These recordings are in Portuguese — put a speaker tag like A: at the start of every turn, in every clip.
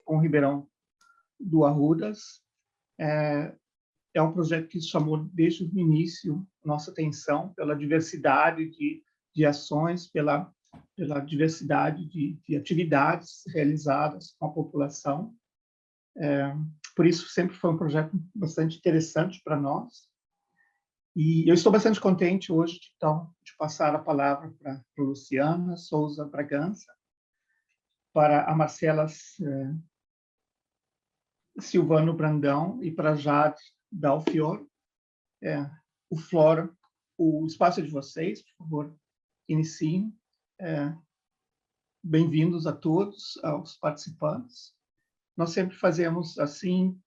A: com Ribeirão do Arrudas. É um projeto que chamou desde o início nossa atenção pela diversidade de ações, pela diversidade de atividades realizadas com a população. Por isso, sempre foi um projeto bastante interessante para nós. E eu estou bastante contente hoje, então, de passar a palavra para a Luciana Souza Bragança, para a Marcela Silvano Brandão e para a Jade Dalfior. O Flora, o espaço é de vocês, por favor, iniciem. Bem-vindos a todos, aos participantes. Nós sempre fazemos assim,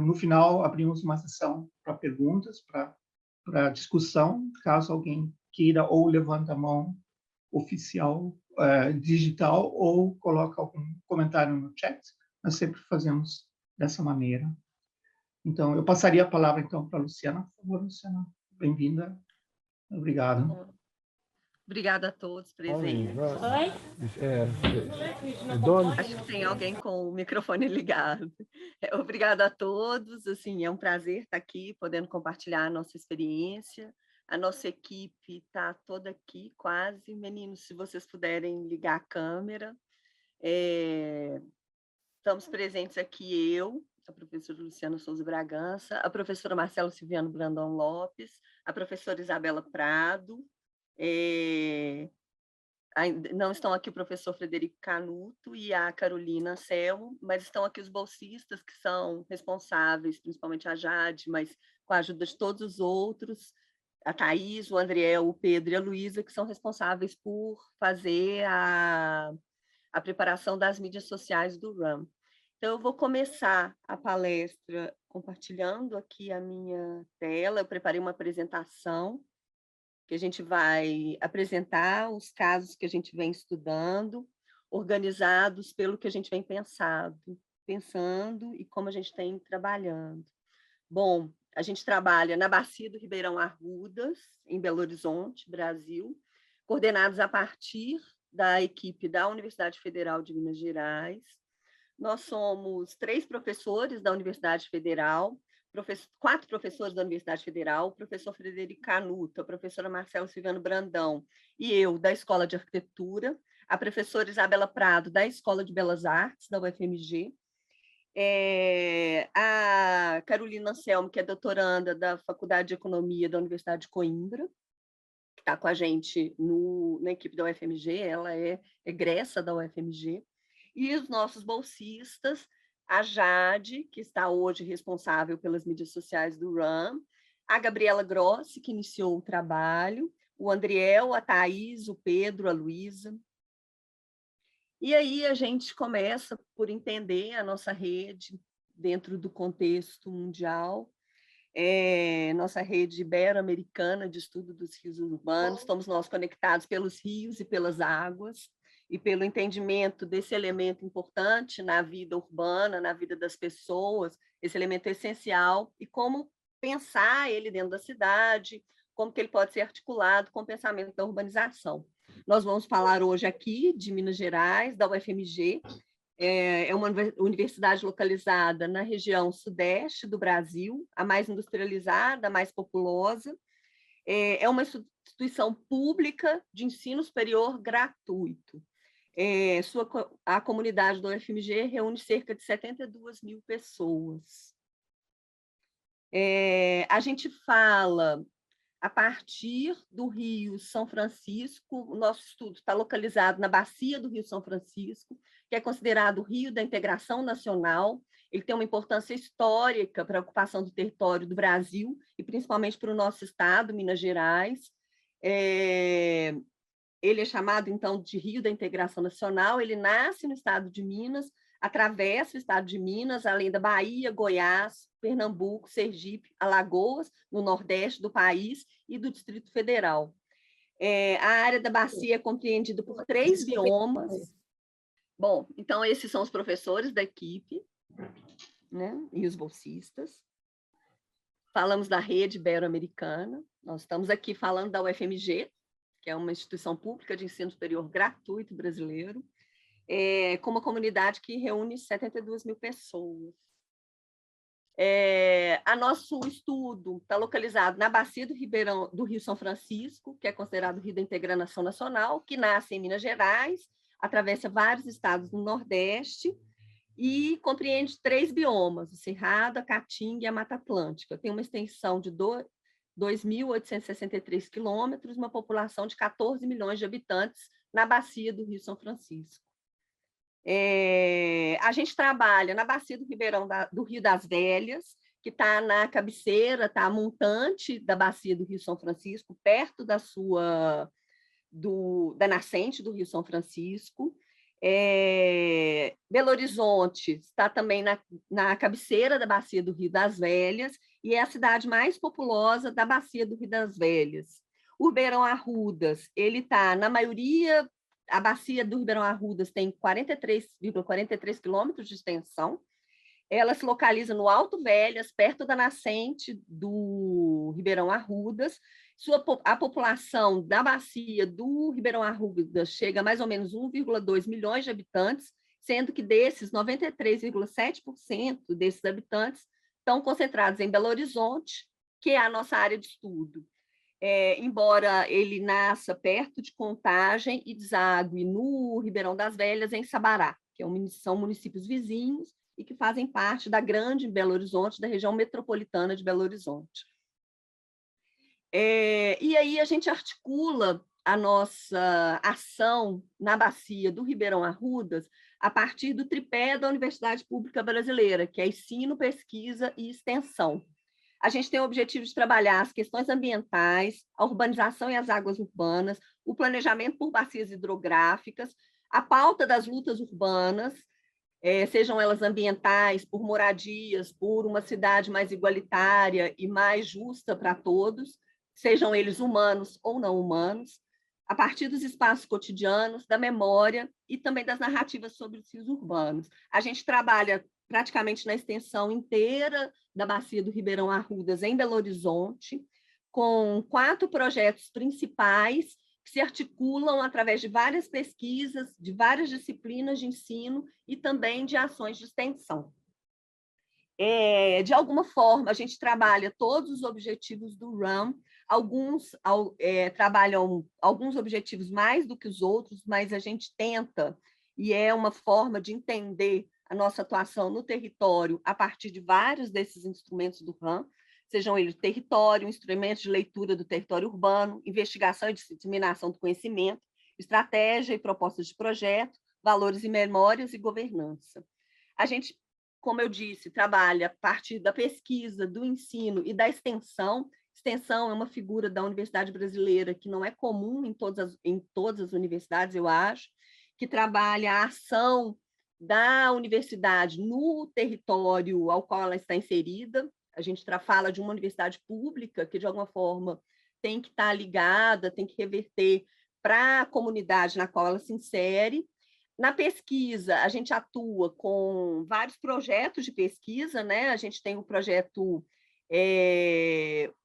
A: no final abrimos uma sessão para perguntas, para discussão, caso alguém queira ou levanta a mão oficial, digital, ou coloca algum comentário no chat. Nós sempre fazemos dessa maneira. Então, eu passaria a palavra, então, para a Luciana. Por favor, Luciana, bem-vinda. Obrigado.
B: Obrigada a todos presentes.
C: Oi?
B: Acho que tem alguém com o microfone ligado. Obrigada a todos. Assim, é um prazer estar aqui, podendo compartilhar a nossa experiência. A nossa equipe está toda aqui, quase. Meninos, se vocês puderem ligar a câmera. Estamos presentes aqui eu, a professora Luciana Souza Bragança, a professora Marcela Silviano Brandão Lopes, a professora Isabela Prado, não estão aqui o professor Frederico Canuto e a Carolina Anselmo, mas estão aqui os bolsistas que são responsáveis, principalmente a Jade, mas com a ajuda de todos os outros, a Thaís, o Andriel, o Pedro e a Luísa, que são responsáveis por fazer a preparação das mídias sociais do RAM. Então, eu vou começar a palestra compartilhando aqui a minha tela. Eu preparei uma apresentação que a gente vai apresentar os casos que a gente vem estudando, organizados pelo que a gente vem pensando e como a gente tem trabalhando. Bom, a gente trabalha na Bacia do Ribeirão Arrudas, em Belo Horizonte, Brasil, coordenados a partir da equipe da Universidade Federal de Minas Gerais. Nós somos 3 professores da Universidade Federal, 4 professores da Universidade Federal, o professor Frederico Canuto, a professora Marcela Silviano Brandão e eu, da Escola de Arquitetura, a professora Isabela Prado, da Escola de Belas Artes, da UFMG, a Carolina Anselmo, que é doutoranda da Faculdade de Economia da Universidade de Coimbra, que está com a gente na equipe da UFMG, ela é egressa da UFMG, e os nossos bolsistas, a Jade, que está hoje responsável pelas mídias sociais do RAM, a Gabriela Grossi, que iniciou o trabalho, o Andriel, a Thaís, o Pedro, a Luísa. E aí a gente começa por entender a nossa rede dentro do contexto mundial, nossa rede ibero-americana de estudo dos rios urbanos, estamos nós conectados pelos rios e pelas águas, e pelo entendimento desse elemento importante na vida urbana, na vida das pessoas, esse elemento essencial, e como pensar ele dentro da cidade, como que ele pode ser articulado com o pensamento da urbanização. Nós vamos falar hoje aqui de Minas Gerais, da UFMG, é uma universidade localizada na região sudeste do Brasil, a mais industrializada, a mais populosa, é uma instituição pública de ensino superior gratuito. A comunidade do UFMG reúne cerca de 72 mil pessoas. A gente fala a partir do Rio São Francisco, o nosso estudo está localizado na bacia do Rio São Francisco, que é considerado o rio da integração nacional. Ele tem uma importância histórica para a ocupação do território do Brasil, e principalmente para o nosso estado, Minas Gerais. Ele é chamado, então, de Rio da Integração Nacional. Ele nasce no estado de Minas, atravessa o estado de Minas, além da Bahia, Goiás, Pernambuco, Sergipe, Alagoas, no nordeste do país, e do Distrito Federal. A área da bacia é compreendida por 3 biomas. Bom, então esses são os professores da equipe, né, e os bolsistas. Falamos da rede ibero-americana. Nós estamos aqui falando da UFMG, que é uma instituição pública de ensino superior gratuito brasileiro. com uma comunidade que reúne 72 mil pessoas. A nosso estudo está localizado na bacia do Rio São Francisco, que é considerado o Rio da Integração Nacional, que nasce em Minas Gerais, atravessa vários estados do Nordeste e compreende 3 biomas, o Cerrado, a Caatinga e a Mata Atlântica. Tem uma extensão de 2.863 quilômetros, uma população de 14 milhões de habitantes na bacia do Rio São Francisco. A gente trabalha na bacia do Rio das Velhas, que está na cabeceira, está montante da bacia do Rio São Francisco, perto da nascente do Rio São Francisco. Belo Horizonte está também na cabeceira da bacia do Rio das Velhas e é a cidade mais populosa da bacia do Rio das Velhas. O Ribeirão Arrudas, ele está, na maioria, a bacia do Ribeirão Arrudas tem 43,43 quilômetros de extensão. Ela se localiza no Alto Velhas, perto da nascente do Ribeirão Arrudas. A população da bacia do Ribeirão Arrudas chega a mais ou menos 1,2 milhões de habitantes, sendo que desses, 93,7% desses habitantes estão concentrados em Belo Horizonte, que é a nossa área de estudo. Embora ele nasça perto de Contagem e desague no Ribeirão das Velhas, em Sabará, que são municípios vizinhos e que fazem parte da grande Belo Horizonte, da região metropolitana de Belo Horizonte. E aí a gente articula a nossa ação na bacia do Ribeirão Arrudas a partir do tripé da Universidade Pública Brasileira, que é ensino, pesquisa e extensão. A gente tem o objetivo de trabalhar as questões ambientais, a urbanização e as águas urbanas, o planejamento por bacias hidrográficas, a pauta das lutas urbanas, sejam elas ambientais, por moradias, por uma cidade mais igualitária e mais justa para todos, sejam eles humanos ou não humanos, a partir dos espaços cotidianos, da memória e também das narrativas sobre os rios urbanos. A gente trabalha praticamente na extensão inteira da bacia do Ribeirão Arrudas, em Belo Horizonte, com 4 projetos principais que se articulam através de várias pesquisas, de várias disciplinas de ensino e também de ações de extensão. De alguma forma, a gente trabalha todos os objetivos do RAM, alguns trabalham alguns objetivos mais do que os outros, mas a gente tenta, e é uma forma de entender a nossa atuação no território a partir de vários desses instrumentos do RAM, sejam eles território, instrumentos de leitura do território urbano, investigação e disseminação do conhecimento, estratégia e propostas de projeto, valores e memórias e governança. A gente, como eu disse, trabalha a partir da pesquisa, do ensino e da extensão. Extensão é uma figura da Universidade Brasileira que não é comum em todas as universidades, eu acho, que trabalha a ação da universidade no território ao qual ela está inserida. A gente fala de uma universidade pública que, de alguma forma, tem que estar ligada, tem que reverter para a comunidade na qual ela se insere. Na pesquisa, a gente atua com vários projetos de pesquisa, né? A gente tem o projeto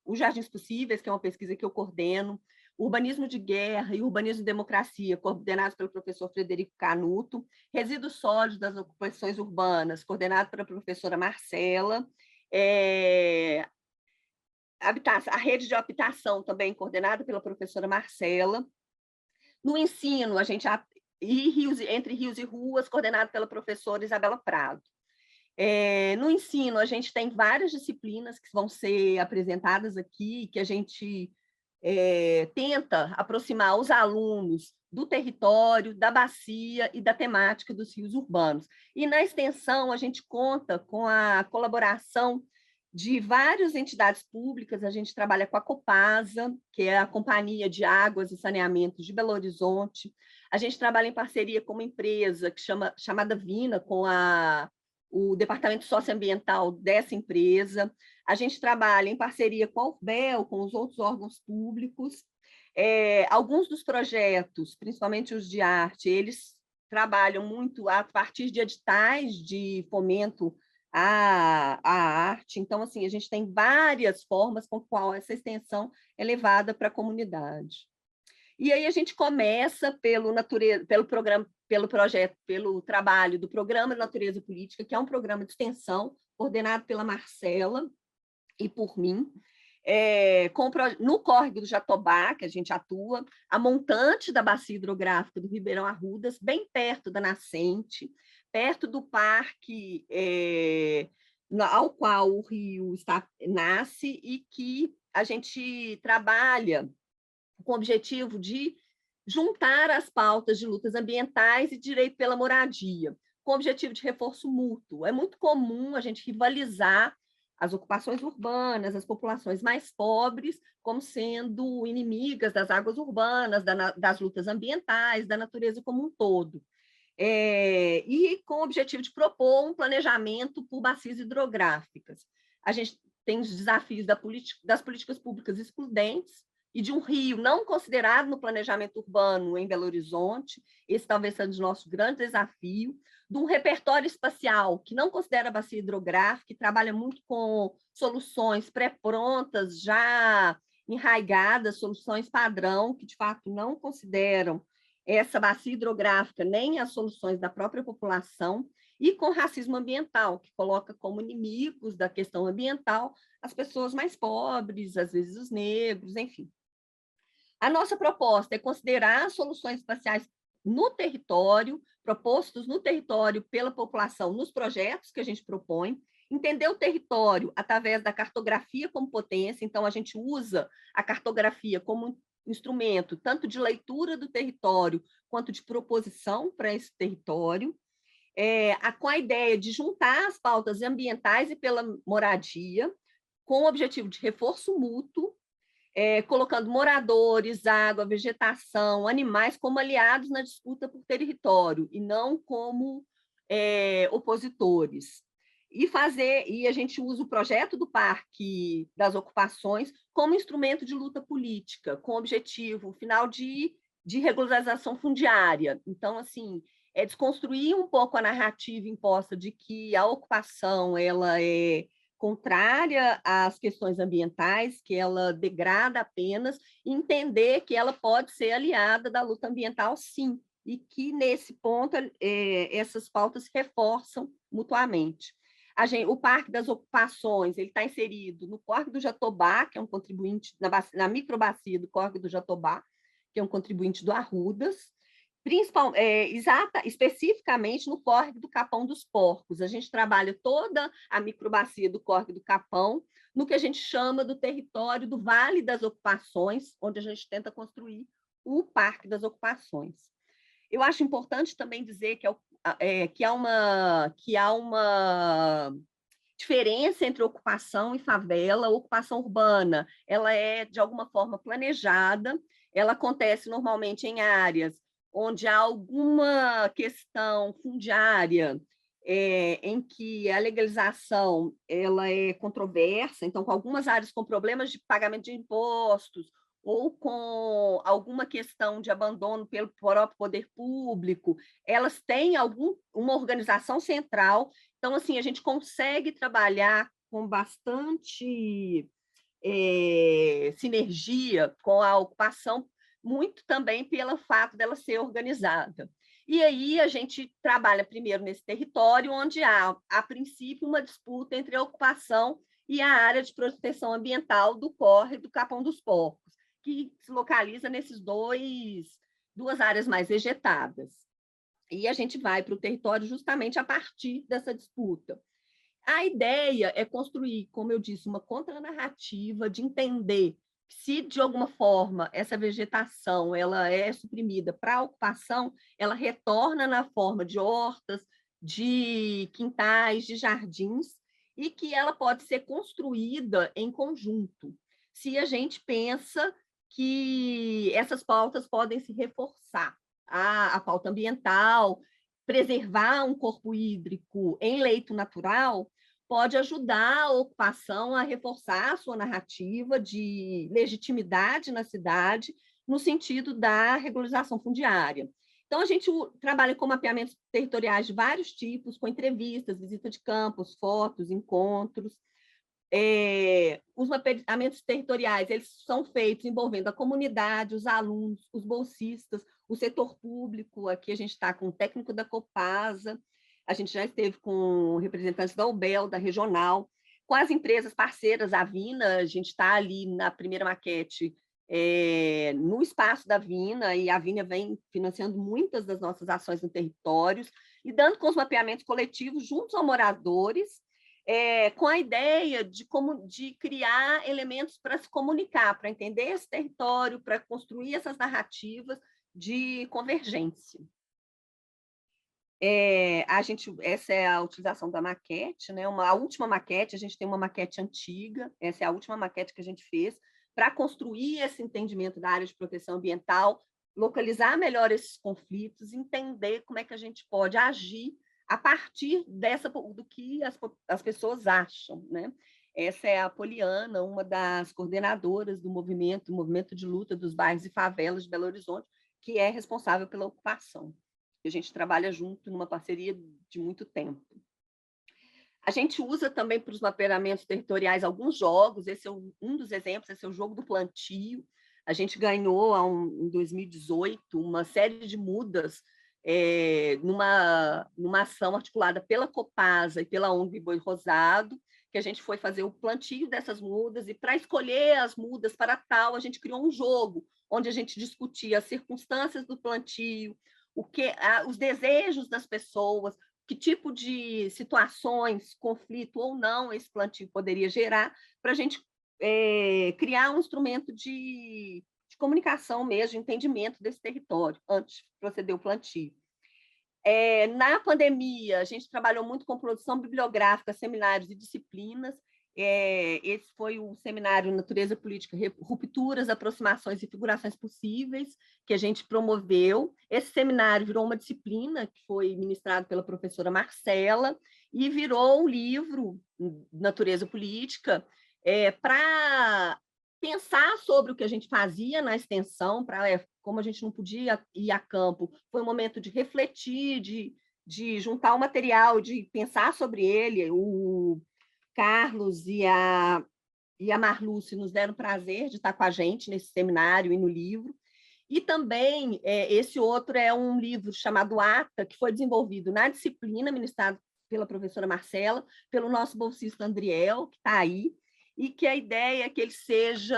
B: Os Jardins Possíveis, que é uma pesquisa que eu coordeno, Urbanismo de Guerra e Urbanismo e Democracia, coordenado pelo professor Frederico Canuto, Resíduos Sólidos das Ocupações Urbanas, coordenado pela professora Marcela, a Rede de Habitação, também coordenada pela professora Marcela. No ensino, a gente Entre Rios e Ruas, coordenado pela professora Isabela Prado. No ensino, a gente tem várias disciplinas que vão ser apresentadas aqui, que a gente tenta aproximar os alunos do território, da bacia e da temática dos rios urbanos. E na extensão, a gente conta com a colaboração de várias entidades públicas. A gente trabalha com a Copasa, que é a Companhia de Águas e Saneamento de Belo Horizonte. A gente trabalha em parceria com uma empresa chamada Vina, com o departamento socioambiental dessa empresa. A gente trabalha em parceria com a UFBEL, com os outros órgãos públicos. Alguns dos projetos, principalmente os de arte, eles trabalham muito a partir de editais de fomento à arte. Então, assim, a gente tem várias formas com qual essa extensão é levada para a comunidade. E aí a gente começa pelo pelo projeto, pelo trabalho do Programa de Natureza Política, que é um programa de extensão coordenado pela Marcela e por mim, no córrego do Jatobá, que a gente atua, a montante da bacia hidrográfica do Ribeirão Arrudas, bem perto da nascente, perto do parque ao qual o rio nasce, e que a gente trabalha com o objetivo de juntar as pautas de lutas ambientais e direito pela moradia, com o objetivo de reforço mútuo. É muito comum a gente rivalizar as ocupações urbanas, as populações mais pobres, como sendo inimigas das águas urbanas, das lutas ambientais, da natureza como um todo. E com o objetivo de propor um planejamento por bacias hidrográficas. A gente tem os desafios das políticas públicas excludentes e de um rio não considerado no planejamento urbano em Belo Horizonte, esse talvez seja o nosso grande desafio, de um repertório espacial que não considera a bacia hidrográfica, que trabalha muito com soluções pré-prontas, já enraigadas, soluções padrão, que de fato não consideram essa bacia hidrográfica nem as soluções da própria população, e com racismo ambiental, que coloca como inimigos da questão ambiental as pessoas mais pobres, às vezes os negros, enfim. A nossa proposta é considerar soluções espaciais no território, propostos no território pela população, nos projetos que a gente propõe, entender o território através da cartografia como potência, então a gente usa a cartografia como instrumento tanto de leitura do território quanto de proposição para esse território, com a ideia de juntar as pautas ambientais e pela moradia, com o objetivo de reforço mútuo, colocando moradores, água, vegetação, animais como aliados na disputa por território e não como opositores. E a gente usa o projeto do Parque das Ocupações como instrumento de luta política, com o objetivo final de regularização fundiária. Então, assim, é desconstruir um pouco a narrativa imposta de que a ocupação ela é contrária às questões ambientais, que ela degrada apenas, e entender que ela pode ser aliada da luta ambiental, sim, e que, nesse ponto, essas pautas se reforçam mutuamente. O Parque das Ocupações ele está inserido no Córrego do Jatobá, que é um contribuinte, na microbacia do Córrego do Jatobá, que é um contribuinte do Arrudas, especificamente no Córrego do Capão dos Porcos. A gente trabalha toda a microbacia do Córrego do Capão no que a gente chama do território do Vale das Ocupações, onde a gente tenta construir o Parque das Ocupações. Eu acho importante também dizer que há uma diferença entre ocupação e favela. A ocupação urbana ela é, de alguma forma, planejada, ela acontece normalmente em áreas onde há alguma questão fundiária em que a legalização ela é controversa, então, com algumas áreas com problemas de pagamento de impostos, ou com alguma questão de abandono pelo próprio poder público, elas têm uma organização central. Então, assim, a gente consegue trabalhar com bastante sinergia com a ocupação, muito também pelo fato dela ser organizada. E aí a gente trabalha primeiro nesse território, onde há, a princípio, uma disputa entre a ocupação e a área de proteção ambiental do Córrego do Capão dos Porcos, que se localiza nesses duas áreas mais vegetadas. E a gente vai para o território justamente a partir dessa disputa. A ideia é construir, como eu disse, uma contranarrativa de entender se, de alguma forma, essa vegetação ela é suprimida para a ocupação, ela retorna na forma de hortas, de quintais, de jardins, e que ela pode ser construída em conjunto, se a gente pensa que essas pautas podem se reforçar. A pauta ambiental, preservar um corpo hídrico em leito natural, pode ajudar a ocupação a reforçar a sua narrativa de legitimidade na cidade, no sentido da regularização fundiária. Então, a gente trabalha com mapeamentos territoriais de vários tipos, com entrevistas, visita de campos, fotos, encontros, Os mapeamentos territoriais, eles são feitos envolvendo a comunidade, os alunos, os bolsistas, o setor público. Aqui a gente está com o técnico da Copasa, a gente já esteve com representantes da UBEL, da Regional, com as empresas parceiras, a Vina, a gente está ali na primeira maquete, no espaço da Vina, e a Vina vem financiando muitas das nossas ações no território, e dando com os mapeamentos coletivos juntos aos moradores, com a ideia de criar elementos para se comunicar, para entender esse território, para construir essas narrativas de convergência. Essa é a utilização da maquete, né? A última maquete, a gente tem uma maquete antiga, essa é a última maquete que a gente fez, para construir esse entendimento da área de proteção ambiental, localizar melhor esses conflitos, entender como é que a gente pode agir a partir do que as pessoas acham, né? Essa é a Poliana, uma das coordenadoras do movimento de luta dos bairros e favelas de Belo Horizonte, que é responsável pela ocupação. A gente trabalha junto numa parceria de muito tempo. A gente usa também para os mapeamentos territoriais alguns jogos, esse é um dos exemplos, esse é o jogo do plantio. A gente ganhou, em 2018, uma série de mudas numa ação articulada pela Copasa e pela ONG Boi Rosado, que a gente foi fazer o plantio dessas mudas, e para escolher as mudas para tal, a gente criou um jogo, onde a gente discutia as circunstâncias do plantio, os desejos das pessoas, que tipo de situações, conflito ou não esse plantio poderia gerar, para a gente criar um instrumento de comunicação mesmo, de entendimento desse território, antes de proceder o plantio. Na pandemia, a gente trabalhou muito com produção bibliográfica, seminários e disciplinas. Esse foi o seminário Natureza Política, Rupturas, Aproximações e Figurações Possíveis, que a gente promoveu. Esse seminário virou uma disciplina que foi ministrado pela professora Marcela e virou um livro, Natureza Política, para pensar sobre o que a gente fazia na extensão, como a gente não podia ir a campo, foi um momento de refletir, de juntar o material, de pensar sobre ele. O Carlos e a Marluce nos deram prazer de estar com a gente nesse seminário e no livro. E também, esse outro é um livro chamado ATA, que foi desenvolvido na disciplina, ministrado pela professora Marcela, pelo nosso bolsista Andriel, que está aí, e que a ideia é que ele seja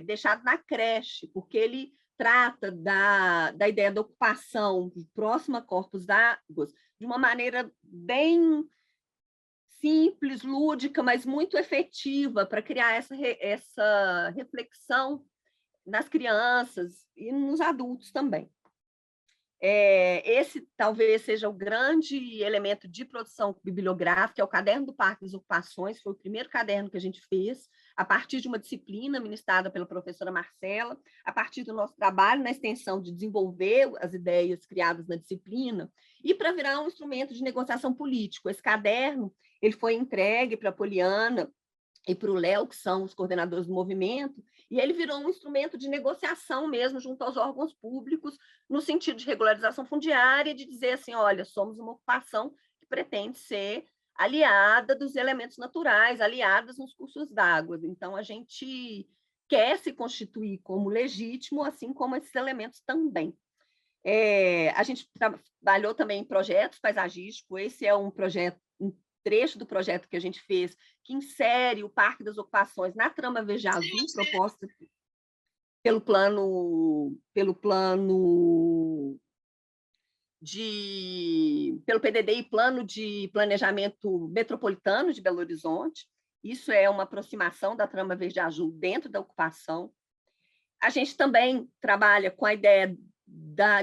B: deixado na creche, porque ele trata da ideia da ocupação próxima a corpos d'água de uma maneira bem simples, lúdica, mas muito efetiva para criar essa reflexão nas crianças e nos adultos também. Esse talvez seja o grande elemento de produção bibliográfica, é o Caderno do Parque das Ocupações, foi o primeiro caderno que a gente fez, a partir de uma disciplina ministrada pela professora Marcela, a partir do nosso trabalho na extensão de desenvolver as ideias criadas na disciplina, e para virar um instrumento de negociação político. Esse caderno ele foi entregue para a Poliana e para o Léo, que são os coordenadores do movimento, e ele virou um instrumento de negociação mesmo junto aos órgãos públicos, no sentido de regularização fundiária, de dizer assim, olha, somos uma ocupação que pretende ser aliada dos elementos naturais, aliadas nos cursos d'água. Então, a gente quer se constituir como legítimo, assim como esses elementos também. A gente trabalhou também em projetos paisagísticos, esse é um trecho do projeto que a gente fez, que insere o Parque das Ocupações na trama Verde Azul, proposta pelo PDD e Plano de Planejamento Metropolitano de Belo Horizonte. Isso é uma aproximação da trama Verde Azul dentro da ocupação. A gente também trabalha com a ideia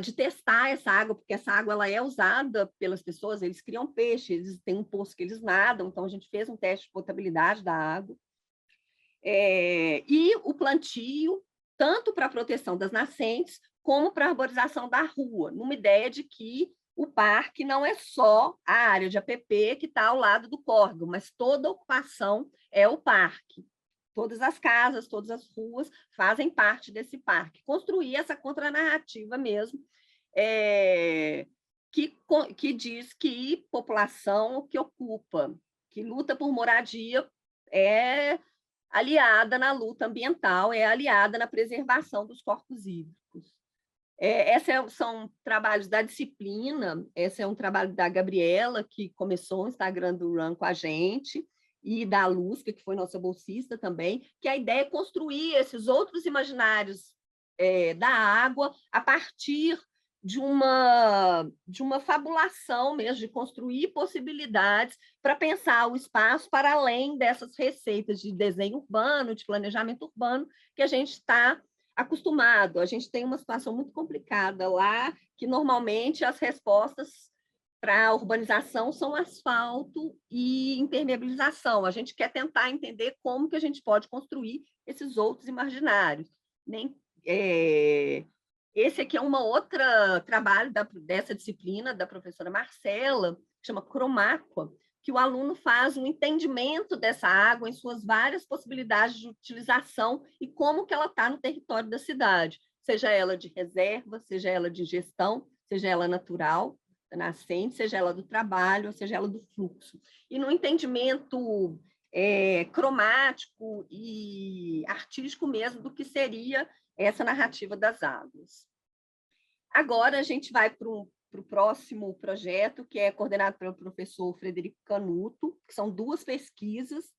B: de testar essa água, porque essa água ela é usada pelas pessoas, eles criam peixe, eles têm um poço que eles nadam, então a gente fez um teste de potabilidade da água. E o plantio, tanto para a proteção das nascentes, como para a arborização da rua, numa ideia de que o parque não é só a área de APP que está ao lado do córrego, mas toda a ocupação é o parque. Todas as casas, todas as ruas fazem parte desse parque. Construir essa contranarrativa mesmo, que diz que população que ocupa, que luta por moradia, é aliada na luta ambiental, é aliada na preservação dos corpos hídricos. Esses são trabalhos da disciplina, esse é um trabalho da Gabriela, que começou o Instagram do Run com a gente, e da Lúcia, que foi nossa bolsista também, que a ideia é construir esses outros imaginários da água a partir de uma fabulação mesmo, de construir possibilidades para pensar o espaço para além dessas receitas de desenho urbano, de planejamento urbano, que a gente está acostumado. A gente tem uma situação muito complicada lá, que normalmente as respostas para a urbanização são asfalto e impermeabilização. A gente quer tentar entender como que a gente pode construir esses outros imaginários. Esse aqui é uma outra trabalho dessa disciplina da professora Marcela, que chama Cromáqua, que o aluno faz um entendimento dessa água em suas várias possibilidades de utilização e como que ela está no território da cidade, seja ela de reserva, seja ela de gestão, seja ela natural, nascente, seja ela do trabalho, seja ela do fluxo. E no entendimento cromático e artístico mesmo do que seria essa narrativa das águas. Agora a gente vai para o próximo projeto, que é coordenado pelo professor Frederico Canuto, que são 2 pesquisas,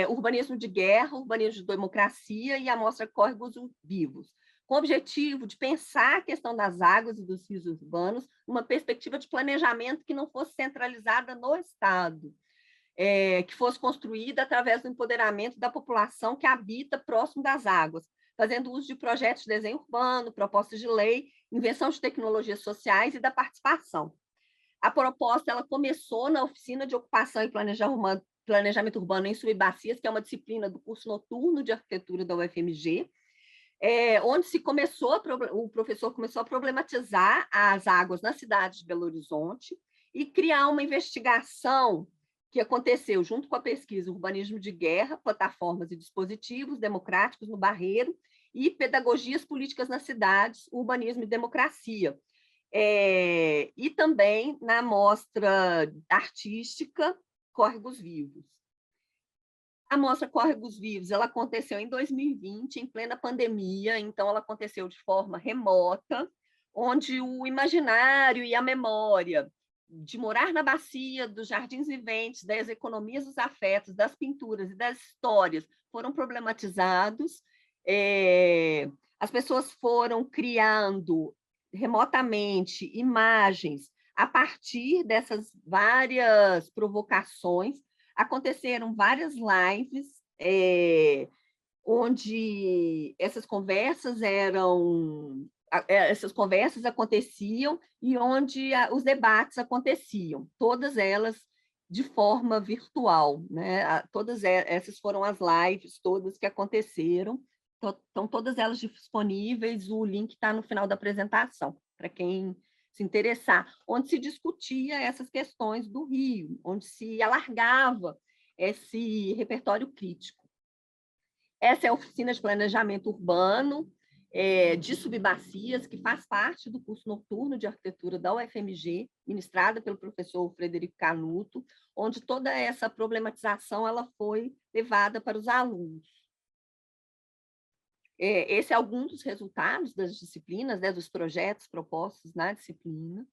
B: urbanismo de guerra, urbanismo de democracia e a mostra Córregos Vivos, com o objetivo de pensar a questão das águas e dos rios urbanos numa perspectiva de planejamento que não fosse centralizada no Estado, que fosse construída através do empoderamento da população que habita próximo das águas, fazendo uso de projetos de desenho urbano, propostas de lei, invenção de tecnologias sociais e da participação. A proposta ela começou na oficina de ocupação e planejamento urbano em Subbacias, que é uma disciplina do curso noturno de arquitetura da UFMG, onde o professor começou a problematizar as águas na cidade de Belo Horizonte e criar uma investigação que aconteceu junto com a pesquisa Urbanismo de Guerra, Plataformas e Dispositivos Democráticos no Barreiro e Pedagogias Políticas nas Cidades, Urbanismo e Democracia. E também na mostra artística Córregos Vivos. A mostra Córregos Vivos ela aconteceu em 2020, em plena pandemia, então ela aconteceu de forma remota, onde o imaginário e a memória de morar na bacia, dos jardins viventes, das economias dos afetos, das pinturas e das histórias foram problematizados. As pessoas foram criando remotamente imagens a partir dessas várias provocações. Aconteceram várias lives onde essas conversas aconteciam e onde os debates aconteciam, todas elas de forma virtual, né? Todas essas foram as lives todas que aconteceram, estão todas elas disponíveis, o link está no final da apresentação, para quem se interessar, onde se discutia essas questões do Rio, onde se alargava esse repertório crítico. Essa é a oficina de planejamento urbano de Subbacias, que faz parte do curso noturno de arquitetura da UFMG, ministrada pelo professor Frederico Canuto, onde toda essa problematização ela foi levada para os alunos. Esse é algum dos resultados das disciplinas, né, dos projetos propostos na disciplina.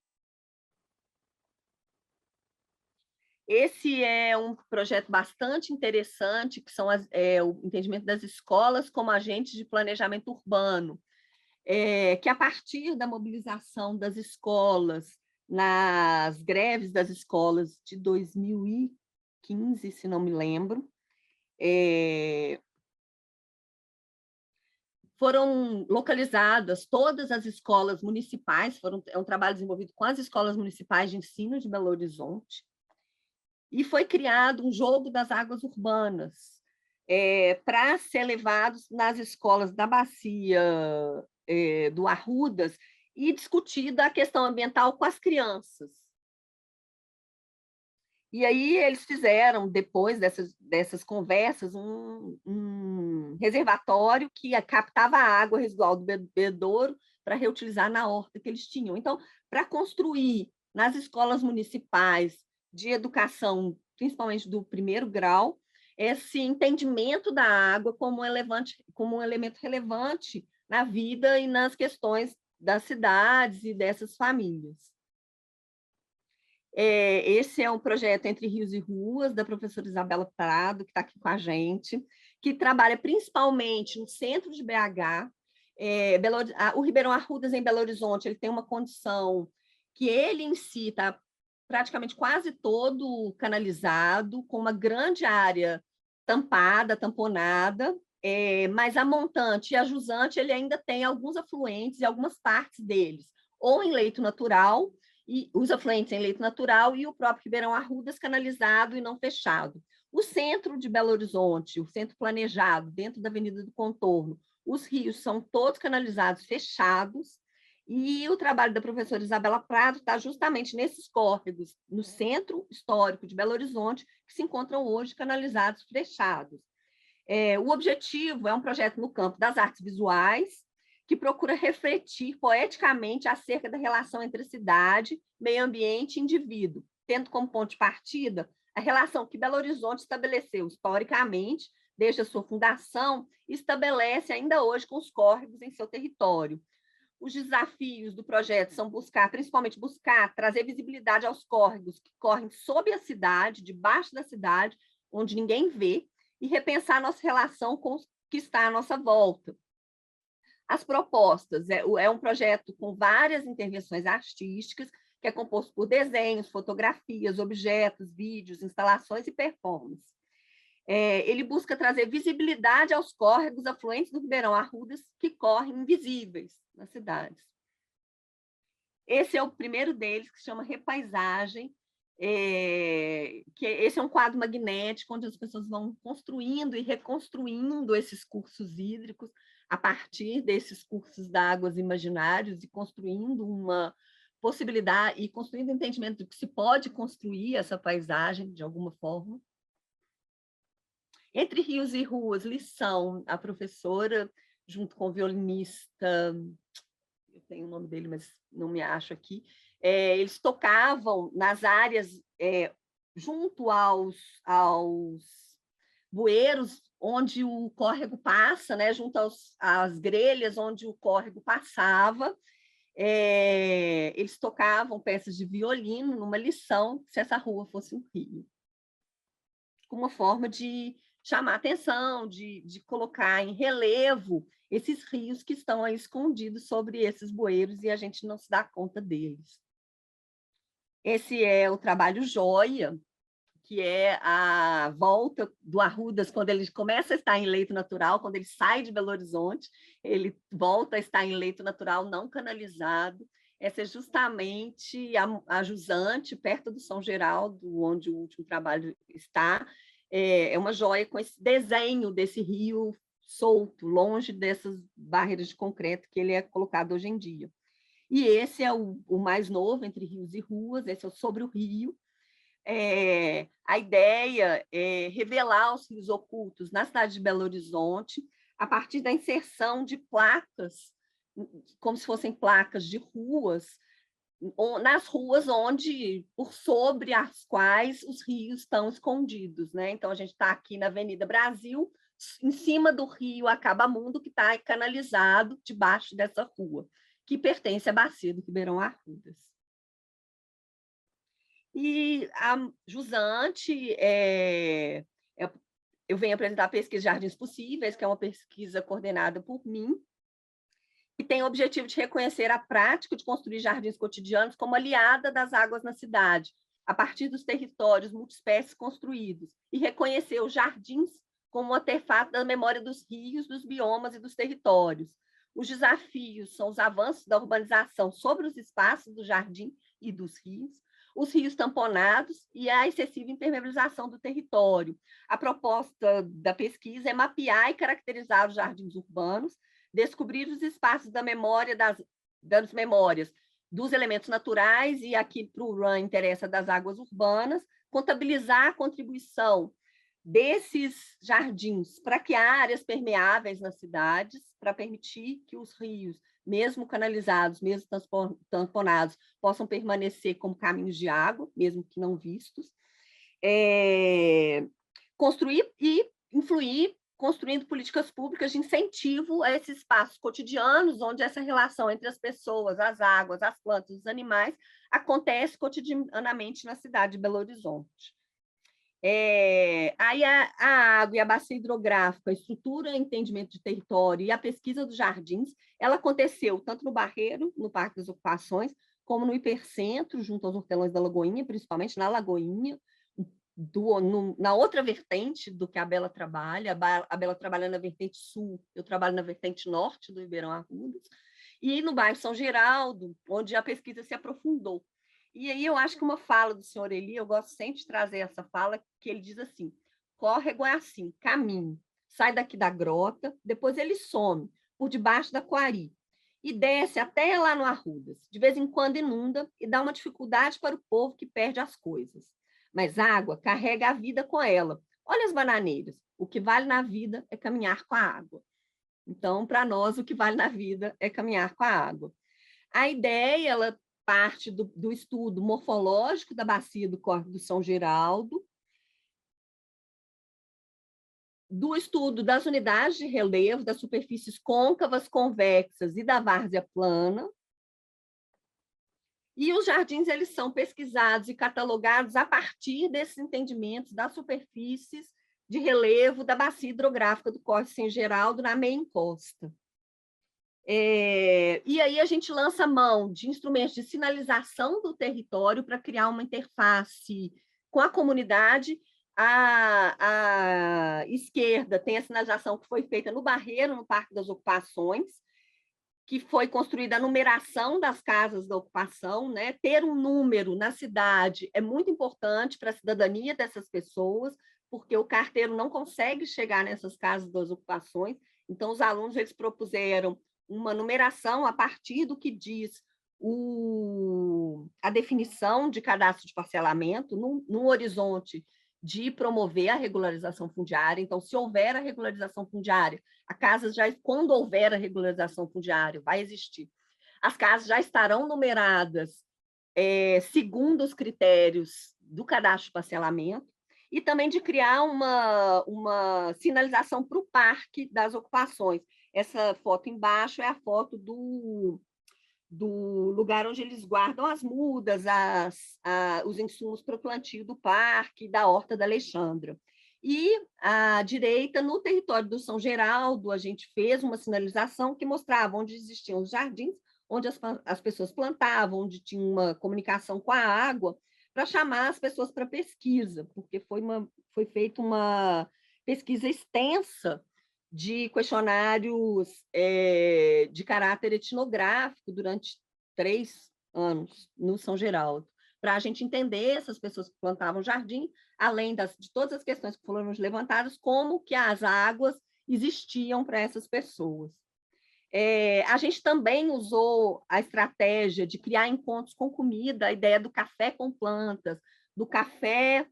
B: Esse é um projeto bastante interessante, que são o entendimento das escolas como agentes de planejamento urbano, que a partir da mobilização das escolas, nas greves das escolas de 2015, se não me lembro, foram localizadas todas as escolas municipais, é um trabalho desenvolvido com as escolas municipais de ensino de Belo Horizonte, e foi criado um jogo das águas urbanas para ser levados nas escolas da bacia do Arrudas e discutida a questão ambiental com as crianças. E aí eles fizeram, depois dessas conversas, um reservatório que captava a água residual do bebedouro para reutilizar na horta que eles tinham. Então, para construir nas escolas municipais de educação principalmente do primeiro grau, esse entendimento da água como um elemento relevante na vida e nas questões das cidades e dessas famílias. Esse é um projeto Entre Rios e Ruas, da professora Isabela Prado, que está aqui com a gente, que trabalha principalmente no centro de BH. O Ribeirão Arrudas, em Belo Horizonte, ele tem uma condição que ele em si está praticamente quase todo canalizado, com uma grande área tampada, tamponada, mas a montante e a jusante ele ainda tem alguns afluentes e algumas partes deles, ou em leito natural, e os afluentes em leito natural e o próprio Ribeirão Arrudas canalizado e não fechado. O centro de Belo Horizonte, o centro planejado, dentro da Avenida do Contorno, os rios são todos canalizados fechados, e o trabalho da professora Isabela Prado está justamente nesses córregos, no centro histórico de Belo Horizonte, que se encontram hoje canalizados fechados. O objetivo é um projeto no campo das artes visuais, que procura refletir poeticamente acerca da relação entre cidade, meio ambiente e indivíduo, tendo como ponto de partida a relação que Belo Horizonte estabeleceu historicamente, desde a sua fundação, e estabelece ainda hoje com os córregos em seu território. Os desafios do projeto são principalmente buscar trazer visibilidade aos córregos que correm sob a cidade, debaixo da cidade, onde ninguém vê, e repensar nossa relação com o que está à nossa volta. As propostas, é um projeto com várias intervenções artísticas, que é composto por desenhos, fotografias, objetos, vídeos, instalações e performances. Ele busca trazer visibilidade aos córregos afluentes do Ribeirão Arrudas, que correm invisíveis nas cidades. Esse é o primeiro deles, que se chama Repaisagem, esse é um quadro magnético, onde as pessoas vão construindo e reconstruindo esses cursos hídricos, a partir desses cursos d'águas imaginários, e construindo uma possibilidade, e construindo o entendimento de que se pode construir essa paisagem de alguma forma. Entre Rios e Ruas, lição, a professora, junto com o violinista, eu tenho o nome dele, mas não me acho aqui, eles tocavam nas áreas junto aos bueiros onde o córrego passa, né, junto às grelhas onde o córrego passava. Eles tocavam peças de violino numa lição, se essa rua fosse um rio, como uma forma de chamar atenção, de colocar em relevo esses rios que estão aí escondidos sobre esses bueiros e a gente não se dá conta deles. Esse é o trabalho Joia, que é a volta do Arrudas, quando ele começa a estar em leito natural, quando ele sai de Belo Horizonte, ele volta a estar em leito natural não canalizado. Essa é justamente a jusante, perto do São Geraldo, onde o último trabalho está. É uma joia com esse desenho desse rio solto, longe dessas barreiras de concreto que ele é colocado hoje em dia. E esse é o mais novo, Entre Rios e Ruas, esse é Sobre o Rio. A ideia é revelar os rios ocultos na cidade de Belo Horizonte, a partir da inserção de placas, como se fossem placas de ruas, nas ruas por sobre as quais os rios estão escondidos, né? Então, a gente está aqui na Avenida Brasil, em cima do rio Acabamundo, que está canalizado debaixo dessa rua, que pertence à bacia do Ribeirão Arrudas. E a jusante, eu venho apresentar a pesquisa Jardins Possíveis, que é uma pesquisa coordenada por mim, e tem o objetivo de reconhecer a prática de construir jardins cotidianos como aliada das águas na cidade, a partir dos territórios multiespécies construídos, e reconhecer os jardins como um artefato da memória dos rios, dos biomas e dos territórios. Os desafios são os avanços da urbanização sobre os espaços do jardim e dos rios, os rios tamponados e a excessiva impermeabilização do território. A proposta da pesquisa é mapear e caracterizar os jardins urbanos, descobrir os espaços da memória das memórias dos elementos naturais, e aqui para o RAN interessa das águas urbanas, contabilizar a contribuição desses jardins para criar áreas permeáveis nas cidades, para permitir que os rios, mesmo canalizados, mesmo tamponados, possam permanecer como caminhos de água, mesmo que não vistos. construir e influir, construindo políticas públicas de incentivo a esses espaços cotidianos, onde essa relação entre as pessoas, as águas, as plantas, os animais, acontece cotidianamente na cidade de Belo Horizonte. Aí a água e a bacia hidrográfica, a estrutura, entendimento de território e a pesquisa dos jardins, ela aconteceu tanto no Barreiro, no Parque das Ocupações, como no Hipercentro, junto aos hortelões da Lagoinha, principalmente na Lagoinha, na outra vertente do que a Bela trabalha. A Bela trabalha na vertente sul, eu trabalho na vertente norte do Ribeirão Arrudas, e no bairro São Geraldo, onde a pesquisa se aprofundou. E aí eu acho que uma fala do senhor Eli, eu gosto sempre de trazer essa fala, que ele diz assim: córrego é assim, caminho, sai daqui da grota, depois ele some por debaixo da Coari e desce até lá no Arrudas. De vez em quando inunda e dá uma dificuldade para o povo que perde as coisas. Mas a água carrega a vida com ela. Olha as bananeiras, o que vale na vida é caminhar com a água. Então, para nós, o que vale na vida é caminhar com a água. A ideia, ela parte do estudo morfológico da bacia do Córrego do São Geraldo, do estudo das unidades de relevo, das superfícies côncavas, convexas e da várzea plana. E os jardins, eles são pesquisados e catalogados a partir desses entendimentos das superfícies de relevo da bacia hidrográfica do Córrego do São Geraldo na meia encosta. E aí a gente lança mão de instrumentos de sinalização do território para criar uma interface com a comunidade. A esquerda tem a sinalização que foi feita no Barreiro, no Parque das Ocupações, que foi construída a numeração das casas da ocupação, né? Ter um número na cidade é muito importante para a cidadania dessas pessoas, porque o carteiro não consegue chegar nessas casas das ocupações. Então, os alunos, eles propuseram uma numeração a partir do que diz a definição de cadastro de parcelamento, num horizonte de promover a regularização fundiária. Então, se houver a regularização fundiária, a casa já, quando houver a regularização fundiária, vai existir. As casas já estarão numeradas segundo os critérios do cadastro de parcelamento, e também de criar uma sinalização para o parque das ocupações. Essa foto embaixo é a foto do lugar onde eles guardam as mudas, os insumos para o plantio do parque, da Horta da Alexandra. E à direita, no território do São Geraldo, a gente fez uma sinalização que mostrava onde existiam os jardins, onde as pessoas plantavam, onde tinha uma comunicação com a água, para chamar as pessoas para pesquisa, porque foi feita uma pesquisa extensa de questionários de caráter etnográfico durante 3 anos no São Geraldo, para a gente entender essas pessoas que plantavam jardim, além de todas as questões que foram levantadas, como que as águas existiam para essas pessoas. A gente também usou a estratégia de criar encontros com comida, a ideia do café com plantas, do café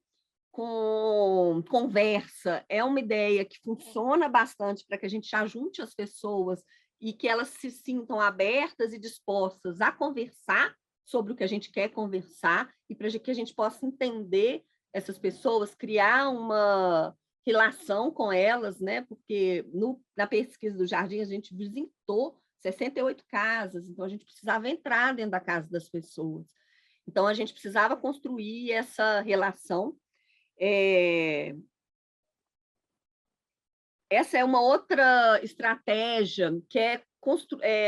B: com conversa, é uma ideia que funciona bastante para que a gente ajunte as pessoas e que elas se sintam abertas e dispostas a conversar sobre o que a gente quer conversar, e para que a gente possa entender essas pessoas, criar uma relação com elas, né? Porque na pesquisa do jardim a gente visitou 68 casas, então a gente precisava entrar dentro da casa das pessoas. Então a gente precisava construir essa relação. Essa é uma outra estratégia, que é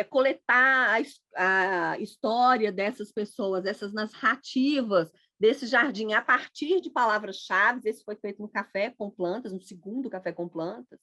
B: coletar a história dessas pessoas, essas narrativas desse jardim, a partir de palavras-chave. Esse foi feito no Café com Plantas, no segundo Café com Plantas.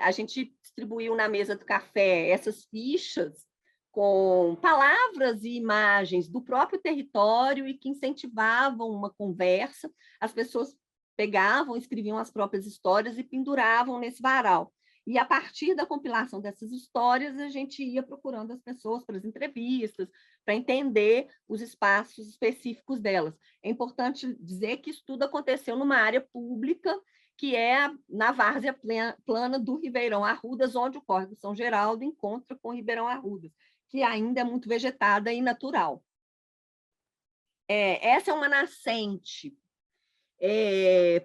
B: A gente distribuiu na mesa do café essas fichas com palavras e imagens do próprio território e que incentivavam uma conversa. As pessoas pegavam, escreviam as próprias histórias e penduravam nesse varal. E, a partir da compilação dessas histórias, a gente ia procurando as pessoas para as entrevistas, para entender os espaços específicos delas. É importante dizer que isso tudo aconteceu numa área pública, que é na várzea plana do Ribeirão Arrudas, onde o Córrego São Geraldo encontra com o Ribeirão Arrudas, que ainda é muito vegetada e natural. Essa é uma nascente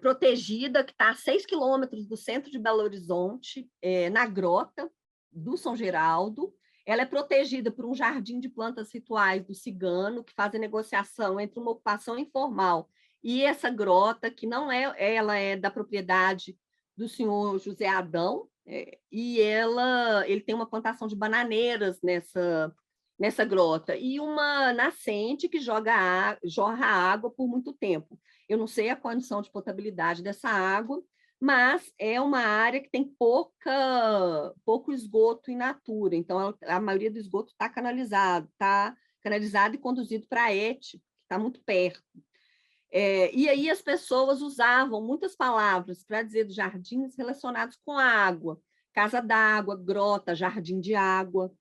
B: protegida, que está a 6 quilômetros do centro de Belo Horizonte, na Grota do São Geraldo. Ela é protegida por um jardim de plantas rituais do cigano, que faz a negociação entre uma ocupação informal e essa grota, que não ela é da propriedade do senhor José Adão, e ele tem uma plantação de bananeiras nessa grota, e uma nascente que jorra água por muito tempo. Eu não sei a condição de potabilidade dessa água, mas é uma área que tem pouco esgoto in natura, então a maioria do esgoto está canalizado e conduzido para a ET, que está muito perto. E aí as pessoas usavam muitas palavras para dizer dos jardins relacionados com a água: casa d'água, grota, jardim de água.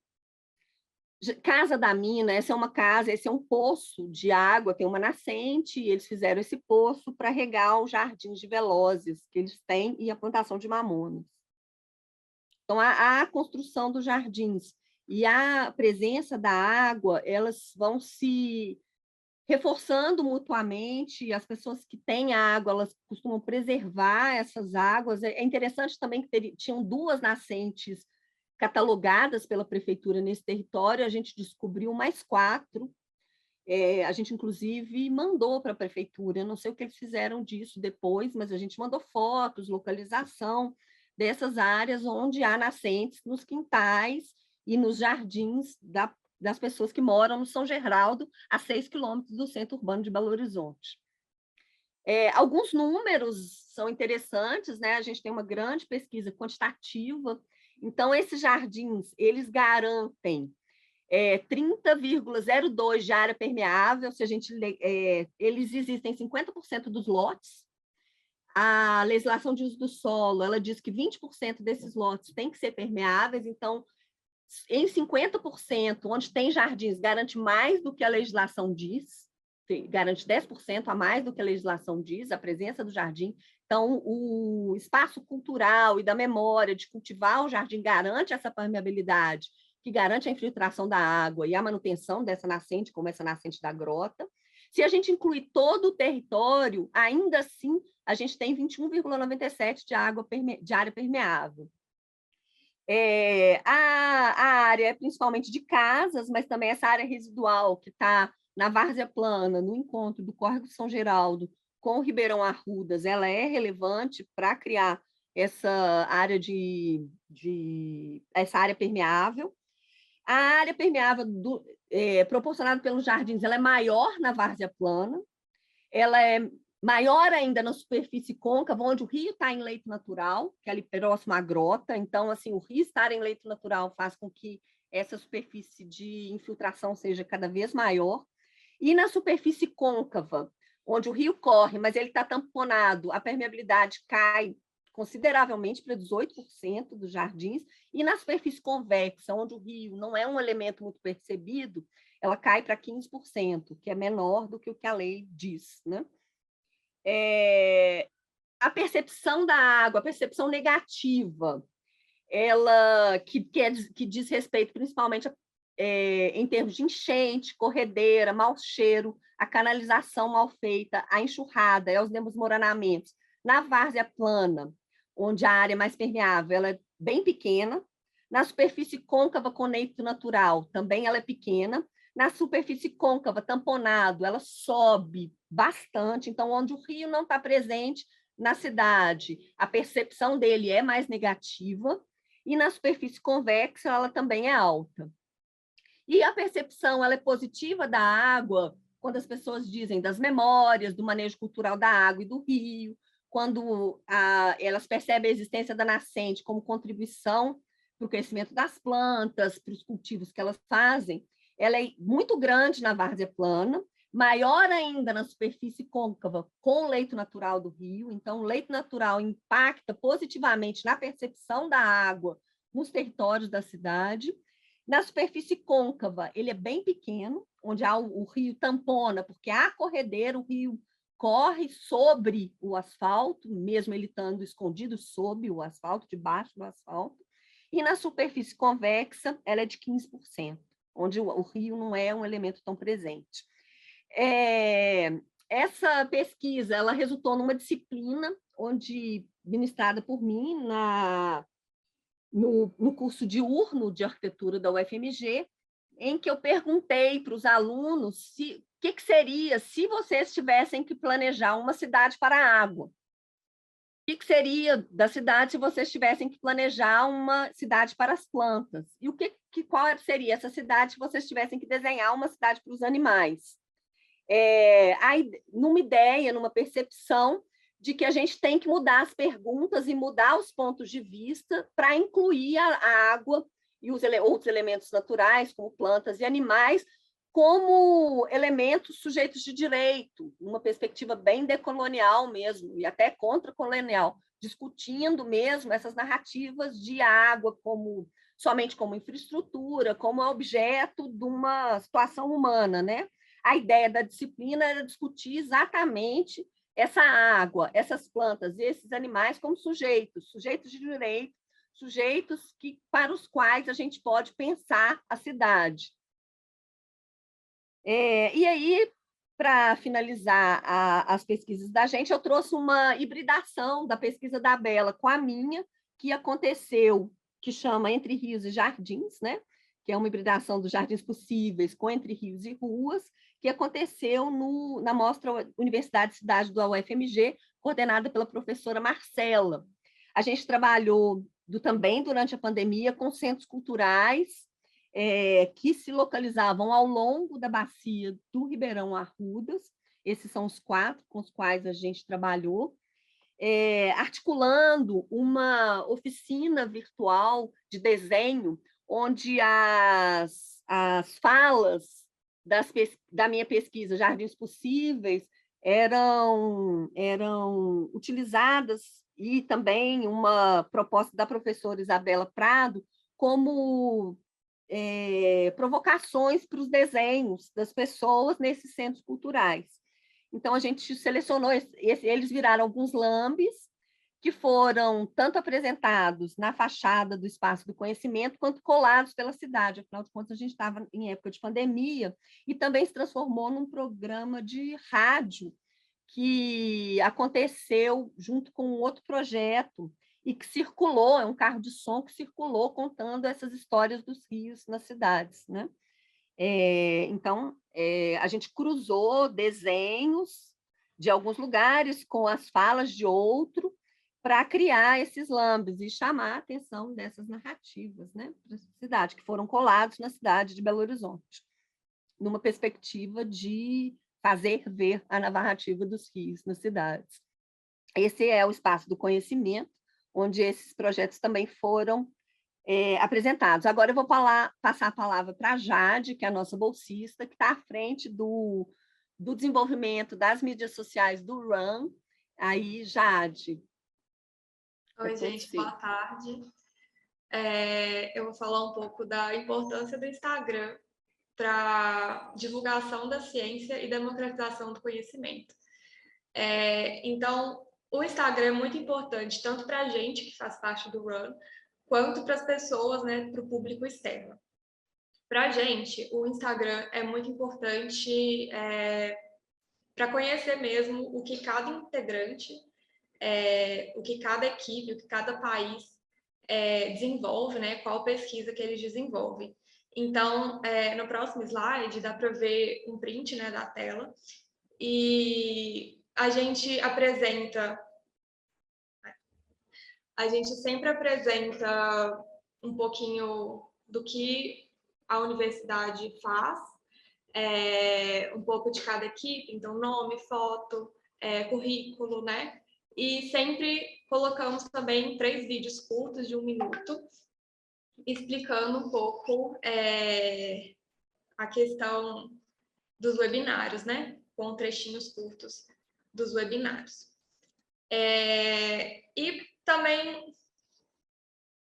B: Casa da Mina, essa é uma casa, esse é um poço de água, tem uma nascente, e eles fizeram esse poço para regar os jardins de velozes que eles têm e a plantação de mamonas. Então, a construção dos jardins e a presença da água, elas vão se reforçando mutuamente. As pessoas que têm água, elas costumam preservar essas águas. É interessante também que tinham 2 nascentes catalogadas pela prefeitura nesse território, a gente descobriu mais 4. A gente, inclusive, mandou para a prefeitura, eu não sei o que eles fizeram disso depois, mas a gente mandou fotos, localização dessas áreas onde há nascentes nos quintais e nos jardins das pessoas que moram no São Geraldo, a 6 quilômetros do centro urbano de Belo Horizonte. Alguns números são interessantes, né? A gente tem uma grande pesquisa quantitativa. Então, esses jardins, eles garantem 30,02 de área permeável, se a gente eles existem em 50% dos lotes. A legislação de uso do solo, ela diz que 20% desses lotes têm que ser permeáveis, então, em 50%, onde tem jardins, garante mais do que a legislação diz, garante 10% a mais do que a legislação diz, a presença do jardim. Então, o espaço cultural e da memória de cultivar o jardim garante essa permeabilidade, que garante a infiltração da água e a manutenção dessa nascente, como essa nascente da grota. Se a gente incluir todo o território, ainda assim, a gente tem 21,97 de área permeável. A área é principalmente de casas, mas também essa área residual que está na Várzea Plana, no encontro do Córrego São Geraldo com o Ribeirão Arrudas, ela é relevante para criar essa área essa área permeável. A área permeável proporcionada pelos jardins, ela é maior na Várzea Plana, ela é maior ainda na superfície côncava, onde o rio está em leito natural, que é ali próximo à grota. Então, assim, o rio estar em leito natural faz com que essa superfície de infiltração seja cada vez maior. E na superfície côncava, onde o rio corre, mas ele está tamponado, a permeabilidade cai consideravelmente para 18% dos jardins, e na superfície convexa, onde o rio não é um elemento muito percebido, ela cai para 15%, que é menor do que o que a lei diz, né? A percepção da água, a percepção negativa, ela que diz respeito principalmente em termos de enchente, corredeira, mau cheiro, a canalização mal feita, a enxurrada, os desmoronamentos. Na várzea plana, onde a área é mais permeável, ela é bem pequena. Na superfície côncava com leito natural, também ela é pequena. Na superfície côncava, tamponado, ela sobe bastante. Então, onde o rio não está presente na cidade, a percepção dele é mais negativa. E na superfície convexa, ela também é alta. E a percepção ela é positiva da água quando as pessoas dizem das memórias, do manejo cultural da água e do rio, quando elas percebem a existência da nascente como contribuição para o crescimento das plantas, para os cultivos que elas fazem. Ela é muito grande na várzea plana, maior ainda na superfície côncava com o leito natural do rio. Então, o leito natural impacta positivamente na percepção da água nos territórios da cidade. Na superfície côncava, ele é bem pequeno, onde o rio tampona, porque há corredeira, o rio corre sobre o asfalto, mesmo ele estando escondido sob o asfalto, debaixo do asfalto. E na superfície convexa, ela é de 15%, onde o rio não é um elemento tão presente. essa pesquisa, ela resultou numa disciplina onde, ministrada por mim no curso diurno de arquitetura da UFMG, em que eu perguntei para os alunos o que seria se vocês tivessem que planejar uma cidade para a água. O que seria da cidade se vocês tivessem que planejar uma cidade para as plantas? E qual seria essa cidade se vocês tivessem que desenhar uma cidade para os animais? Numa ideia, numa percepção de que a gente tem que mudar as perguntas e mudar os pontos de vista para incluir a água e os outros elementos naturais, como plantas e animais, como elementos sujeitos de direito, uma perspectiva bem decolonial mesmo, e até contracolonial, discutindo mesmo essas narrativas de água somente como infraestrutura, como objeto de uma situação humana, né? A ideia da disciplina era discutir exatamente essa água, essas plantas, esses animais como sujeitos de direito, sujeitos para os quais a gente pode pensar a cidade. E aí, para finalizar as pesquisas da gente, eu trouxe uma hibridação da pesquisa da Bela com a minha, que aconteceu, que chama Entre Rios e Jardins, né? Que é uma hibridação dos Jardins Possíveis com Entre Rios e Ruas, que aconteceu na Mostra Universidade Cidade do UFMG, coordenada pela professora Marcela. A gente trabalhou também durante a pandemia com centros culturais que se localizavam ao longo da bacia do Ribeirão Arrudas. Esses são os 4 com os quais a gente trabalhou, articulando uma oficina virtual de desenho, onde as falas da minha pesquisa, Jardins Possíveis, eram utilizadas, e também uma proposta da professora Isabela Prado, como provocações para os desenhos das pessoas nesses centros culturais. Então, a gente selecionou, eles viraram alguns lambes, que foram tanto apresentados na fachada do Espaço do Conhecimento, quanto colados pela cidade. Afinal de contas, a gente estava em época de pandemia, e também se transformou num programa de rádio, que aconteceu junto com outro projeto, e que circulou, é um carro de som que circulou contando essas histórias dos rios nas cidades, né? Então, a gente cruzou desenhos de alguns lugares com as falas de outro, para criar esses lambes e chamar a atenção dessas narrativas, né, para a cidade, que foram colados na cidade de Belo Horizonte, numa perspectiva de fazer ver a narrativa dos rios nas cidades. Esse é o Espaço do Conhecimento, onde esses projetos também foram apresentados. Agora eu vou passar a palavra para a Jade, que é a nossa bolsista, que está à frente do desenvolvimento das mídias sociais do RUN. Aí, Jade.
C: Oi, gente, boa tarde. Eu vou falar um pouco da importância do Instagram para divulgação da ciência e democratização do conhecimento. Então, o Instagram é muito importante, tanto para a gente, que faz parte do RUN, quanto para as pessoas, né, para o público externo. Para a gente, o Instagram é muito importante para conhecer mesmo o que cada integrante, o que cada equipe, o que cada país desenvolve, né? Qual pesquisa que eles desenvolvem. Então, no próximo slide, dá para ver um print, né, da tela, e a gente sempre apresenta um pouquinho do que a universidade faz, um pouco de cada equipe, então nome, foto, currículo, né? E sempre colocamos também 3 vídeos curtos de 1 minuto, explicando um pouco a questão dos webinários, né? Com trechinhos curtos dos webinários. E também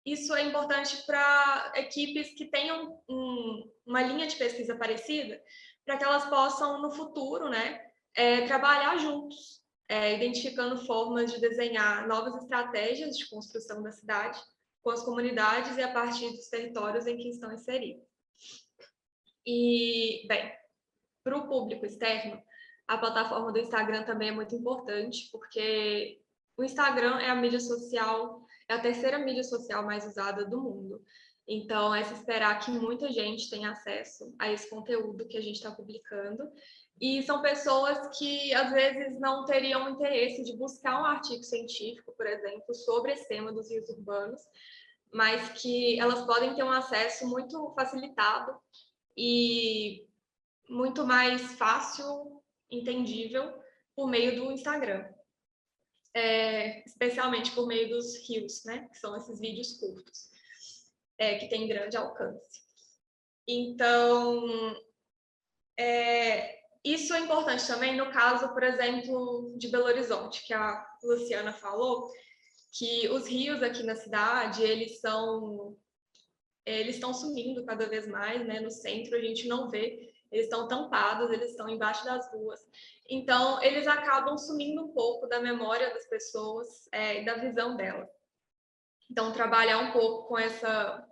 C: isso é importante para equipes que tenham uma linha de pesquisa parecida, para que elas possam, no futuro, né, trabalhar juntos, identificando formas de desenhar novas estratégias de construção da cidade com as comunidades e a partir dos territórios em que estão inseridos. E, bem, para o público externo, a plataforma do Instagram também é muito importante, porque o Instagram é a mídia social, é a terceira mídia social mais usada do mundo. Então, é se esperar que muita gente tenha acesso a esse conteúdo que a gente está publicando. E são pessoas que, às vezes, não teriam interesse de buscar um artigo científico, por exemplo, sobre esse tema dos rios urbanos, mas que elas podem ter um acesso muito facilitado e muito mais fácil, entendível, por meio do Instagram. Especialmente por meio dos Reels, né? Que são esses vídeos curtos, que têm grande alcance. Então, isso é importante também no caso, por exemplo, de Belo Horizonte, que a Luciana falou, que os rios aqui na cidade, eles estão sumindo cada vez mais, né? No centro a gente não vê, eles estão tampados, eles estão embaixo das ruas. Então, eles acabam sumindo um pouco da memória das pessoas e da visão delas. Então, trabalhar um pouco com essa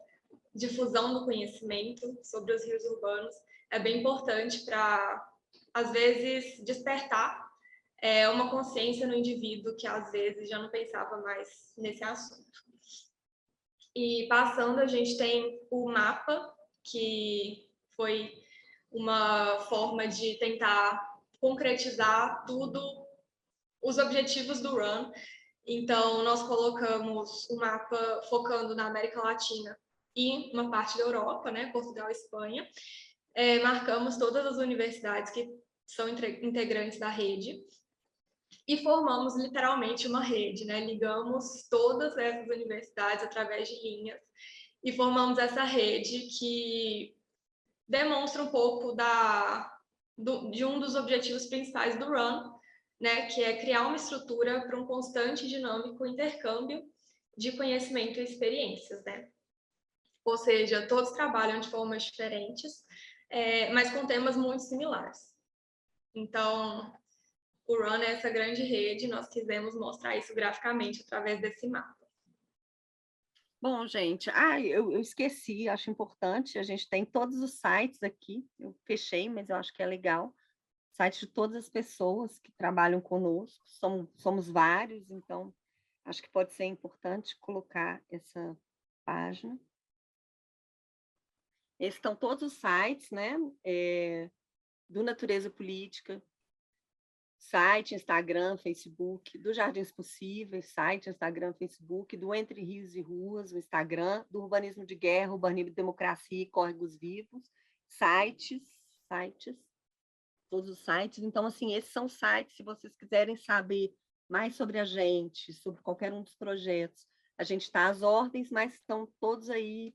C: difusão do conhecimento sobre os rios urbanos é bem importante para, às vezes, despertar uma consciência no indivíduo que, às vezes, já não pensava mais nesse assunto. E passando, a gente tem o mapa, que foi uma forma de tentar concretizar tudo, os objetivos do RUN. Então, nós colocamos o mapa focando na América Latina e uma parte da Europa, né, Portugal e Espanha. Marcamos todas as universidades que são integrantes da rede e formamos literalmente uma rede, né? Ligamos todas essas universidades através de linhas e formamos essa rede que demonstra um pouco de um dos objetivos principais do RUN, né? Que é criar uma estrutura para um constante e dinâmico intercâmbio de conhecimento e experiências, né? Ou seja, todos trabalham de formas diferentes, mas com temas muito similares. Então, o RUN é essa grande rede, nós quisemos mostrar isso graficamente através desse mapa.
B: Bom, gente, eu esqueci, acho importante, a gente tem todos os sites aqui, eu fechei, mas eu acho que é legal, site de todas as pessoas que trabalham conosco, somos vários, então acho que pode ser importante colocar essa página. Esses estão todos os sites, né, do Natureza Política, site, Instagram, Facebook, do Jardins Possíveis, site, Instagram, Facebook, do Entre Rios e Ruas, o Instagram, do Urbanismo de Guerra, Urbanismo de Democracia e Córregos Vivos, sites, todos os sites. Então, assim, esses são sites, se vocês quiserem saber mais sobre a gente, sobre qualquer um dos projetos, a gente está às ordens, mas estão todos aí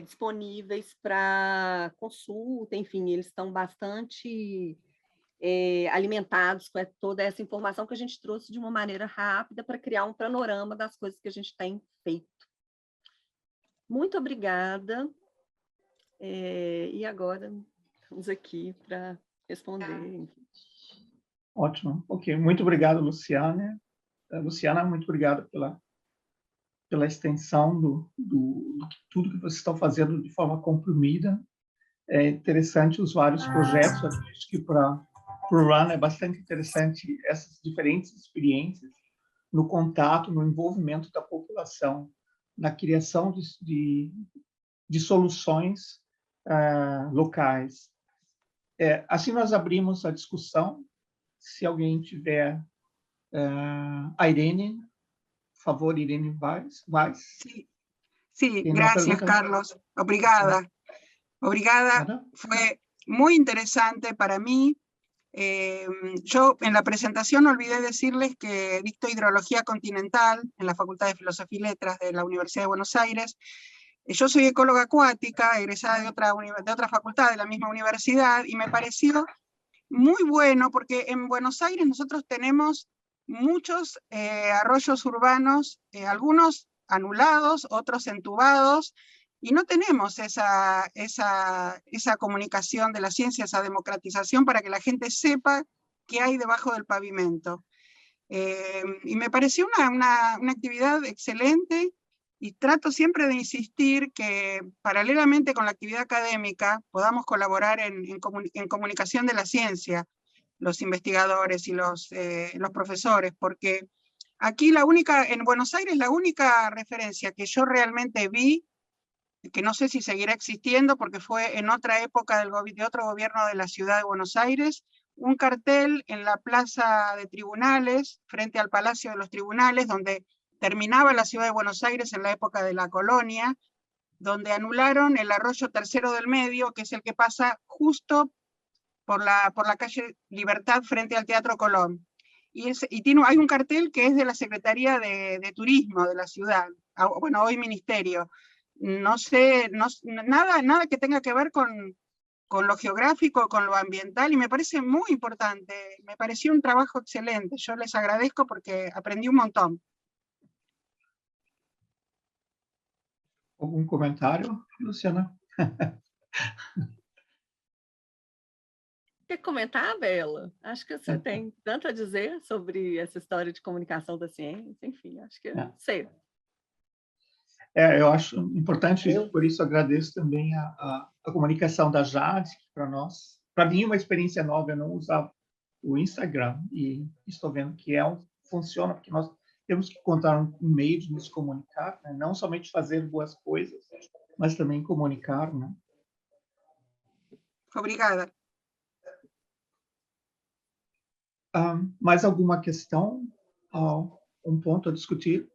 B: disponíveis para consulta, enfim, eles estão bastante alimentados com toda essa informação que a gente trouxe de uma maneira rápida para criar um panorama das coisas que a gente tem feito. Muito obrigada. E agora estamos aqui para responder.
A: Ótimo. Ok, muito obrigado, Luciana. Luciana, muito obrigado pela extensão do tudo que vocês estão fazendo de forma comprimida. É interessante os vários projetos, eu acredito que para o RUN é bastante interessante essas diferentes experiências no contato, no envolvimento da população, na criação de soluções locais. Assim nós abrimos a discussão. Se alguém tiver... a Irene, por favor, Irene Vaz.
D: Sí, gracias, Carlos. Obrigada. Fue muy interesante para mí. Yo en la presentación olvidé decirles que dicto Hidrología Continental en la Facultad de Filosofía y Letras de la Universidad de Buenos Aires. Yo soy ecóloga acuática, egresada de otra facultad de la misma universidad, y me pareció muy bueno porque en Buenos Aires nosotros tenemos muchos arroyos urbanos, algunos anulados, otros entubados, y no tenemos esa comunicación de la ciencia, esa democratización para que la gente sepa qué hay debajo del pavimento. Y me pareció una actividad excelente, y trato siempre de insistir que paralelamente con la actividad académica podamos colaborar en comunicación de la ciencia. los investigadores y los profesores, porque aquí en Buenos Aires la única referencia que yo realmente vi, que no sé si seguirá existiendo porque fue en otra época de otro gobierno de la ciudad de Buenos Aires, un cartel en la plaza de tribunales, frente al Palacio de los Tribunales, donde terminaba la ciudad de Buenos Aires en la época de la colonia, donde anularon el arroyo Tercero del Medio, que es el que pasa justo por la calle Libertad frente al Teatro Colón. Y hay un cartel que es de la Secretaría de Turismo de la ciudad, bueno, hoy Ministerio. No sé, nada que tenga que ver con lo geográfico, con lo ambiental, y me parece muy importante. Me pareció un trabajo excelente. Yo les agradezco porque aprendí un montón.
A: Algum comentário, Luciana?
B: Quer comentar, Bela? Acho que você tem tanto a dizer sobre essa história de comunicação da ciência, enfim, acho que sei.
A: Eu acho importante, por isso agradeço também a comunicação da Jade, que para nós, para mim, uma experiência nova. Eu não usava o Instagram e estou vendo que funciona, porque nós temos que encontrar um meio de nos comunicar, né? Não somente fazer boas coisas, mas também comunicar, né?
D: Obrigada.
A: Mais alguma questão? Um ponto a discutir?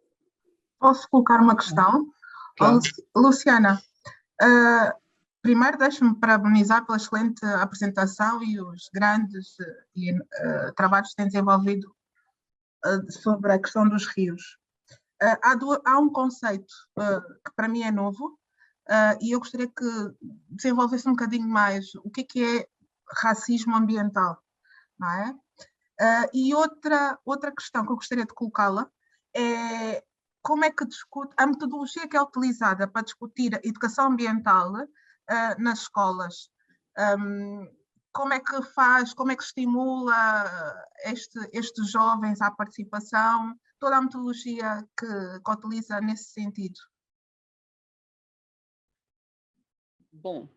E: Posso colocar uma questão?
A: Claro.
E: Luciana, primeiro deixe-me parabenizar pela excelente apresentação e os grandes trabalhos que tem desenvolvido sobre a questão dos rios. Há um conceito que para mim é novo e eu gostaria que desenvolvesse um bocadinho mais o que é racismo ambiental, não é? E outra questão que eu gostaria de colocá-la é como é que discute a metodologia que é utilizada para discutir a educação ambiental nas escolas. Como é que faz, como é que estimula estes jovens à participação, toda a metodologia que utiliza nesse sentido?
B: Bom,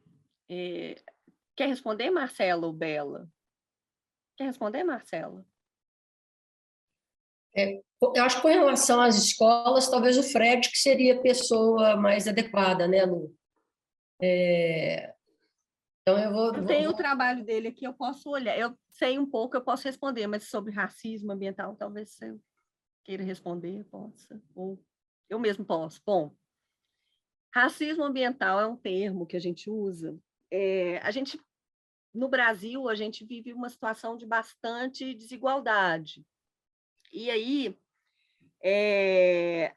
B: quer responder, Marcelo ou Bela? Quer responder, Marcelo?
F: Eu acho que com relação às escolas, talvez o Fred que seria a pessoa mais adequada, né, Lu? Então eu
B: tenho o trabalho dele aqui, eu posso olhar. Eu sei um pouco, eu posso responder, mas sobre racismo ambiental, talvez você queira responder, possa. Ou eu mesmo posso. Bom, racismo ambiental é um termo que a gente usa. No Brasil, a gente vive uma situação de bastante desigualdade. E aí,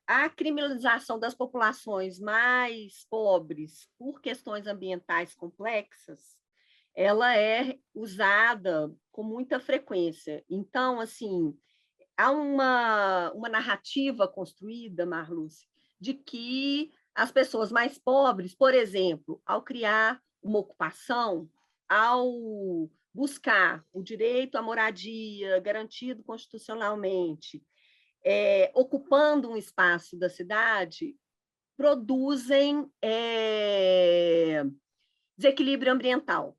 B: a criminalização das populações mais pobres por questões ambientais complexas, ela é usada com muita frequência. Então, assim, há uma narrativa construída, Marluce, de que as pessoas mais pobres, por exemplo, ao criar uma ocupação, ao buscar o direito à moradia garantido constitucionalmente, ocupando um espaço da cidade, produzem desequilíbrio ambiental.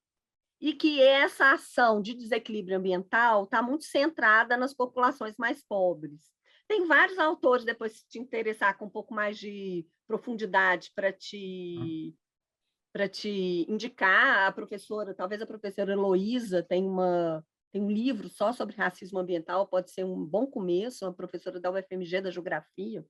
B: E que essa ação de desequilíbrio ambiental está muito centrada nas populações mais pobres. Tem vários autores, depois se te interessar com um pouco mais de profundidade para te indicar, talvez a professora Heloísa tem um livro só sobre racismo ambiental, pode ser um bom começo, uma professora da UFMG, da Geografia.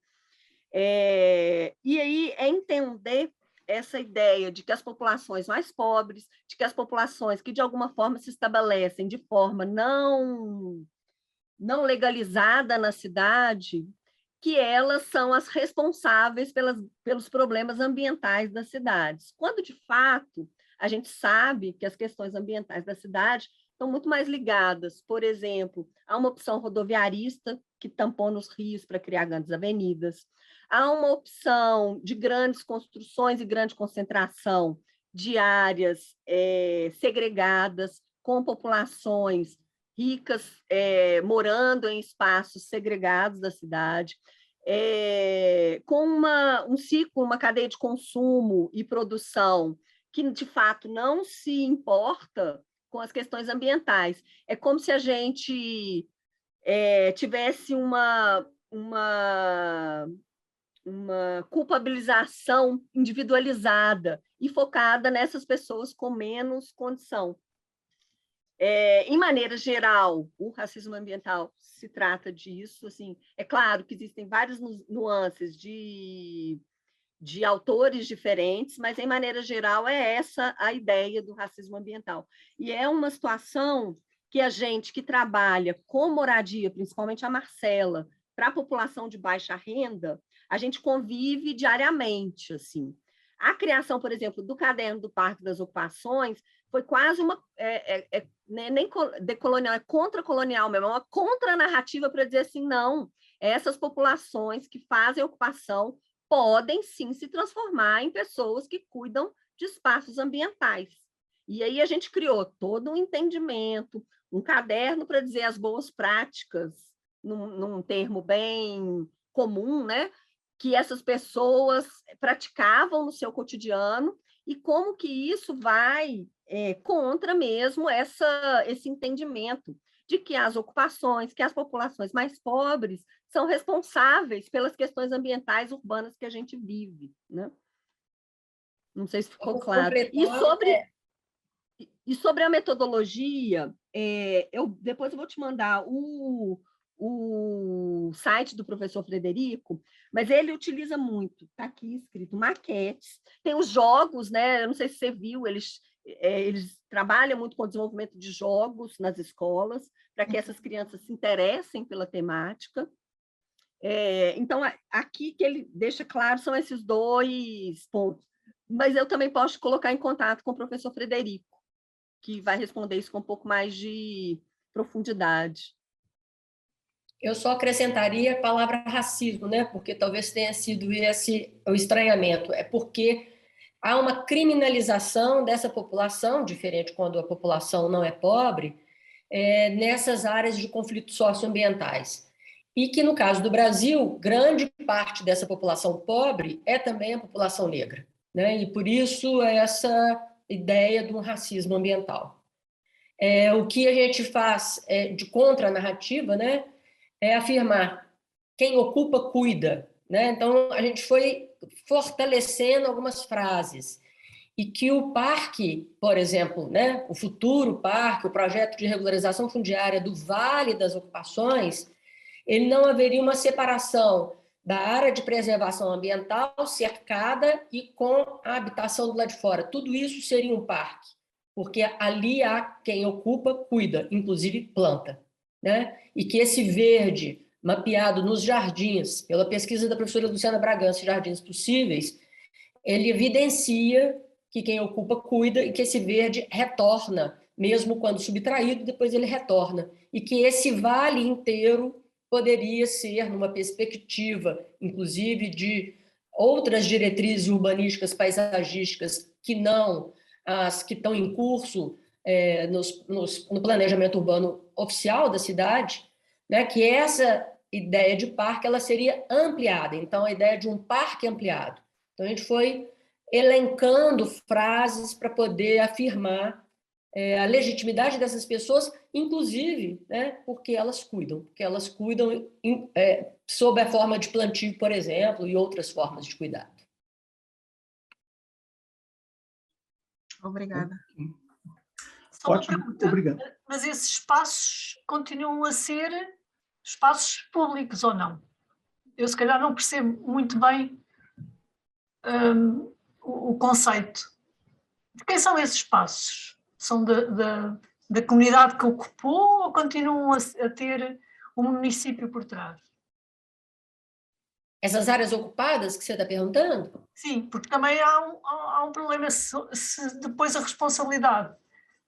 B: E aí é entender essa ideia de que as populações mais pobres, de que as populações que, de alguma forma, se estabelecem de forma não legalizada na cidade, que elas são as responsáveis pelos problemas ambientais das cidades. Quando, de fato, a gente sabe que as questões ambientais da cidade estão muito mais ligadas, por exemplo, a uma opção rodoviarista que tampona os rios para criar grandes avenidas, há uma opção de grandes construções e grande concentração de áreas segregadas, com populações ricas morando em espaços segregados da cidade, com um ciclo, uma cadeia de consumo e produção que, de fato, não se importa com as questões ambientais. É como se a gente tivesse uma culpabilização individualizada e focada nessas pessoas com menos condição. Em maneira geral, o racismo ambiental se trata disso. Assim, é claro que existem várias nuances de autores diferentes, mas, em maneira geral, é essa a ideia do racismo ambiental. E é uma situação que a gente que trabalha com moradia, principalmente a Marcela, para a população de baixa renda, a gente convive diariamente. Assim. A criação, por exemplo, do Caderno do Parque das Ocupações foi quase uma... nem decolonial, é contracolonial mesmo, é uma contranarrativa para dizer assim, não, essas populações que fazem ocupação podem, sim, se transformar em pessoas que cuidam de espaços ambientais. E aí a gente criou todo um entendimento, um caderno para dizer as boas práticas, num termo bem comum, né? Que essas pessoas praticavam no seu cotidiano e como que isso vai contra mesmo esse entendimento de que as ocupações, que as populações mais pobres são responsáveis pelas questões ambientais urbanas que a gente vive, né? Não sei se ficou claro. E sobre a metodologia, depois eu vou te mandar o site do professor Frederico, mas ele utiliza muito, está aqui escrito, maquetes, tem os jogos, né? Eu não sei se você viu, eles trabalham muito com o desenvolvimento de jogos nas escolas, para que essas crianças se interessem pela temática. Então, aqui que ele deixa claro são esses 2 pontos. Mas eu também posso colocar em contato com o professor Frederico, que vai responder isso com um pouco mais de profundidade.
F: Eu só acrescentaria a palavra racismo, né? Porque talvez tenha sido esse o estranhamento. É porque há uma criminalização dessa população, diferente quando a população não é pobre, nessas áreas de conflitos socioambientais. E que, no caso do Brasil, grande parte dessa população pobre é também a população negra, né? E, por isso, essa ideia de um racismo ambiental. O que a gente faz de contra-narrativa, né, é afirmar quem ocupa, cuida, né? Então, a gente foi fortalecendo algumas frases. E que o parque, por exemplo, né, o futuro parque, o projeto de regularização fundiária do Vale das Ocupações, ele não haveria uma separação da área de preservação ambiental cercada e com a habitação do lado de fora. Tudo isso seria um parque, porque ali há quem ocupa, cuida, inclusive planta, né? E que esse verde mapeado nos jardins, pela pesquisa da professora Luciana Bragança, Jardins Possíveis, ele evidencia que quem ocupa cuida e que esse verde retorna, mesmo quando subtraído, depois ele retorna. E que esse vale inteiro poderia ser, numa perspectiva, inclusive, de outras diretrizes urbanísticas, paisagísticas, que não as que estão em curso no planejamento urbano oficial da cidade, né, que essa ideia de parque ela seria ampliada. Então, a ideia de um parque ampliado. Então, a gente foi elencando frases para poder afirmar a legitimidade dessas pessoas, inclusive, né, porque elas cuidam sob a forma de plantio, por exemplo, e outras formas de cuidado.
E: Obrigada.
G: Só uma
A: Ótimo,
G: pergunta.
A: obrigado.
G: Mas esses espaços continuam a ser espaços públicos ou não? Eu, se calhar, não percebo muito bem o conceito. De quem são esses espaços? São da comunidade que ocupou ou continuam a ter o município por trás?
F: Essas áreas ocupadas que você está perguntando?
G: Sim, porque também há um problema se depois a responsabilidade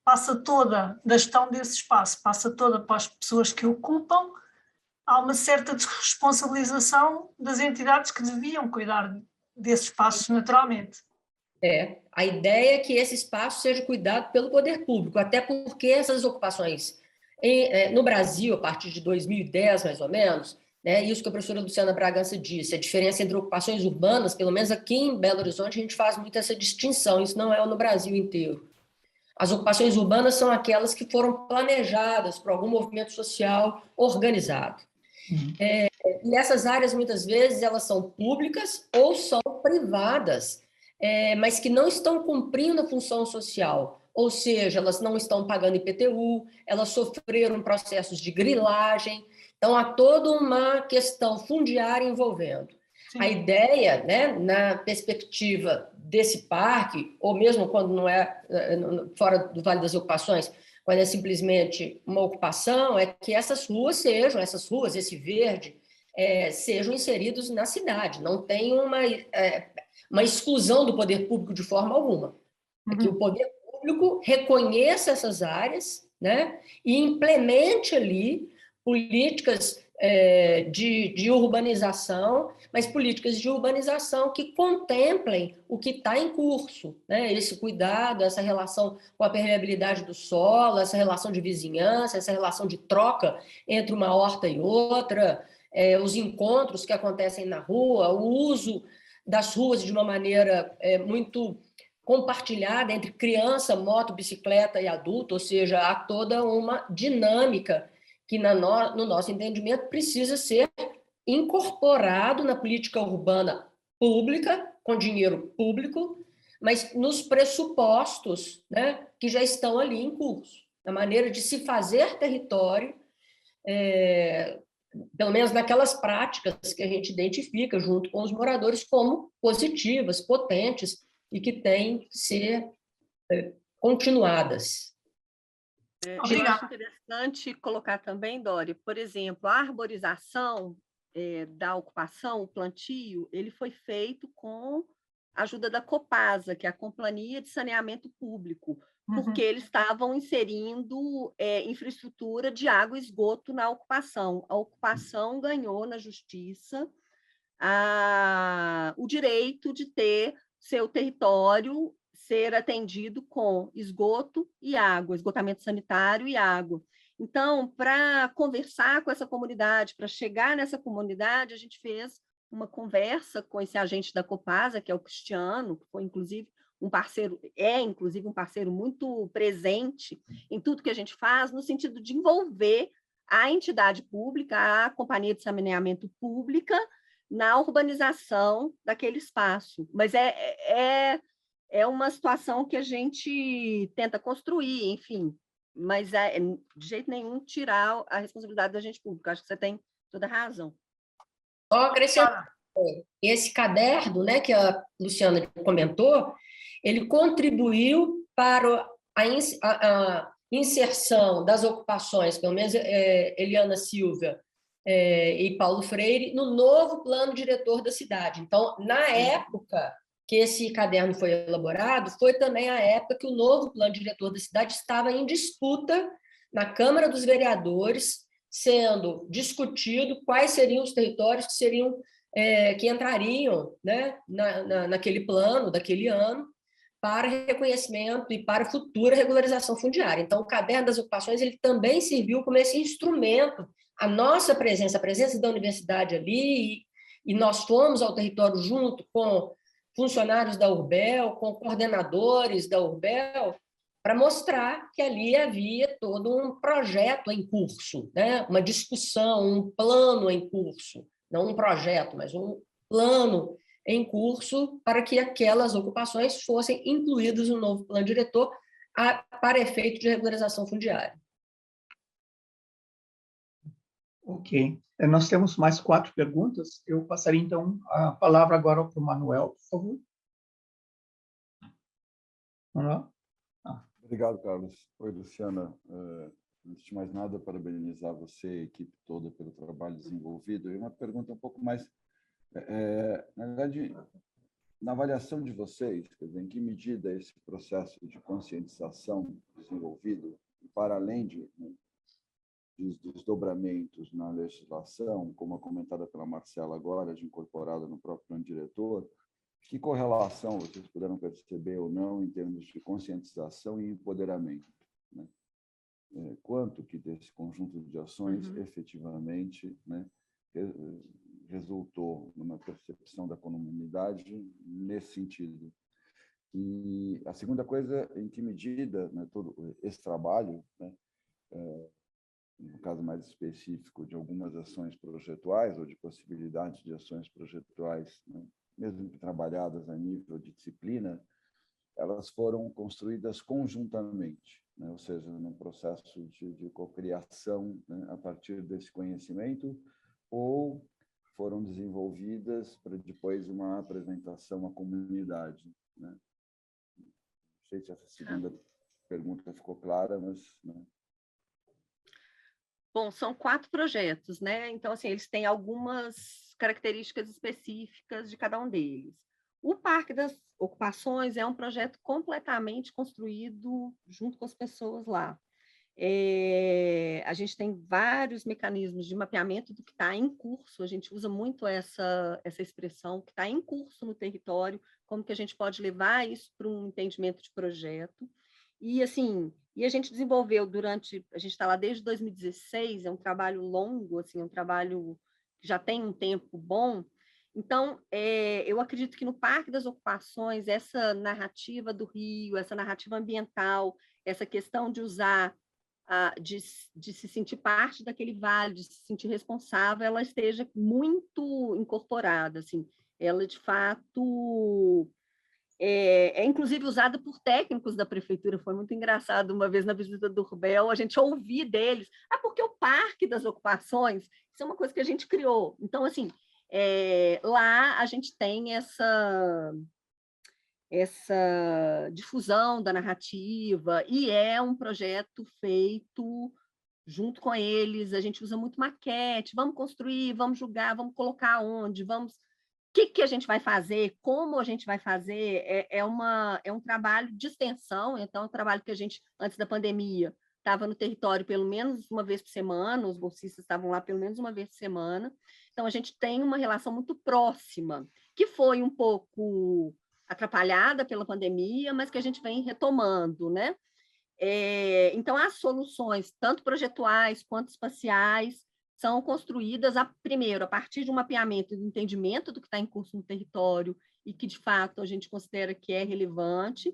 G: passa toda da gestão desse espaço, passa toda para as pessoas que ocupam, há uma certa desresponsabilização das entidades que deviam cuidar desses espaços naturalmente.
F: A ideia é que esse espaço seja cuidado pelo poder público, até porque essas ocupações no Brasil, a partir de 2010, mais ou menos, né, isso que a professora Luciana Bragança disse, a diferença entre ocupações urbanas, pelo menos aqui em Belo Horizonte, a gente faz muito essa distinção, isso não é no Brasil inteiro. As ocupações urbanas são aquelas que foram planejadas por algum movimento social organizado. E essas áreas, muitas vezes, elas são públicas ou são privadas, mas que não estão cumprindo a função social. Ou seja, elas não estão pagando IPTU, elas sofreram processos de grilagem. Então, há toda uma questão fundiária envolvendo. Sim. A ideia, né, na perspectiva desse parque, ou mesmo quando não é fora do Vale das Ocupações, quando é simplesmente uma ocupação, é que essas ruas, esse verde, sejam inseridos na cidade. Não tem uma exclusão do poder público de forma alguma. É que o poder público reconheça essas áreas, né, e implemente ali políticas de urbanização, mas políticas de urbanização que contemplem o que está em curso, né? Esse cuidado, essa relação com a permeabilidade do solo, essa relação de vizinhança, essa relação de troca entre uma horta e outra, os encontros que acontecem na rua, o uso das ruas de uma maneira muito compartilhada entre criança, moto, bicicleta e adulto, ou seja, há toda uma dinâmica que, no nosso entendimento, precisa ser incorporado na política urbana pública, com dinheiro público, mas nos pressupostos, né, que já estão ali em curso, na maneira de se fazer território, pelo menos naquelas práticas que a gente identifica junto com os moradores como positivas, potentes e que têm que ser continuadas.
B: Eu acho interessante colocar também, Dória, por exemplo, a arborização da ocupação, o plantio, ele foi feito com a ajuda da Copasa, que é a Companhia de Saneamento Público, porque eles estavam inserindo infraestrutura de água e esgoto na ocupação. A ocupação ganhou na justiça o direito de ter seu território ser atendido com esgoto e água, esgotamento sanitário e água. Então, para conversar com essa comunidade, para chegar nessa comunidade, a gente fez uma conversa com esse agente da Copasa, que é o Cristiano, que foi, inclusive, um parceiro muito presente em tudo que a gente faz, no sentido de envolver a entidade pública, a Companhia de Saneamento Pública, na urbanização daquele espaço. Mas é uma situação que a gente tenta construir, enfim, mas de jeito nenhum tirar a responsabilidade da gente pública. Acho que você tem toda a razão.
F: Só acrescentar, esse caderno, né, que a Luciana comentou, ele contribuiu para a inserção das ocupações, pelo menos Eliana Silva e Paulo Freire, no novo plano diretor da cidade. Então, na época que esse caderno foi elaborado, foi também a época que o novo plano diretor da cidade estava em disputa na Câmara dos Vereadores, sendo discutido quais seriam os territórios que entrariam, né, naquele plano daquele ano para reconhecimento e para futura regularização fundiária. Então, o Caderno das Ocupações ele também serviu como esse instrumento. A nossa presença, a presença da universidade ali, e nós fomos ao território junto com funcionários da Urbel, com coordenadores da Urbel, para mostrar que ali havia todo um projeto em curso, né? Uma discussão, um plano em curso, não um projeto, mas um plano em curso para que aquelas ocupações fossem incluídas no novo plano diretor para efeito de regularização fundiária.
A: Ok. Nós temos mais 4 perguntas. Eu passaria, então, a palavra agora para o Manuel, por favor. Manuel?
H: Obrigado, Carlos. Oi, Luciana. Antes de mais nada, parabenizar você e a equipe toda pelo trabalho desenvolvido. E uma pergunta um pouco mais... na verdade, na avaliação de vocês, quer dizer, em que medida esse processo de conscientização desenvolvido, para além dos desdobramentos na legislação, como a comentada pela Marcela agora, de incorporada no próprio plano diretor, que correlação vocês puderam perceber ou não em termos de conscientização e empoderamento, né? Quanto que desse conjunto de ações efetivamente, né, resultou numa percepção da comunidade nesse sentido? E a segunda coisa, em que medida, né, todo esse trabalho, né, no caso mais específico de algumas ações projetuais ou de possibilidades de ações projetuais, né, mesmo que trabalhadas a nível de disciplina, elas foram construídas conjuntamente, né, ou seja, num processo de cocriação, né, a partir desse conhecimento, ou foram desenvolvidas para depois uma apresentação à comunidade, né? Não sei se essa segunda pergunta ficou clara, mas... né?
B: Bom, são 4 projetos, né? Então, assim, eles têm algumas características específicas de cada um deles. O Parque das Ocupações é um projeto completamente construído junto com as pessoas lá. A gente tem vários mecanismos de mapeamento do que está em curso, a gente usa muito essa expressão, que está em curso no território, como que a gente pode levar isso para um entendimento de projeto. E, assim, a gente desenvolveu a gente está lá desde 2016, é um trabalho longo, assim, é um trabalho que já tem um tempo bom. Então, eu acredito que no Parque das Ocupações, essa narrativa do Rio, essa narrativa ambiental, essa questão de usar, de se sentir parte daquele vale, de se sentir responsável, ela esteja muito incorporada, assim. Ela, de fato, inclusive usada por técnicos da prefeitura. Foi muito engraçado, uma vez na visita do Rubel, a gente ouvir deles, porque o Parque das Ocupações, isso é uma coisa que a gente criou. Então, assim, lá a gente tem essa difusão da narrativa, e é um projeto feito junto com eles, a gente usa muito maquete, vamos construir, vamos julgar, vamos colocar onde, o que a gente vai fazer, como a gente vai fazer, é um trabalho de extensão, então é um trabalho que a gente, antes da pandemia, estava no território pelo menos uma vez por semana, os bolsistas estavam lá pelo menos uma vez por semana, então a gente tem uma relação muito próxima, que foi um pouco atrapalhada pela pandemia, mas que a gente vem retomando, né? Então, as soluções, tanto projetuais quanto espaciais, são construídas, primeiro, a partir de um mapeamento e do entendimento do que está em curso no território e que, de fato, a gente considera que é relevante.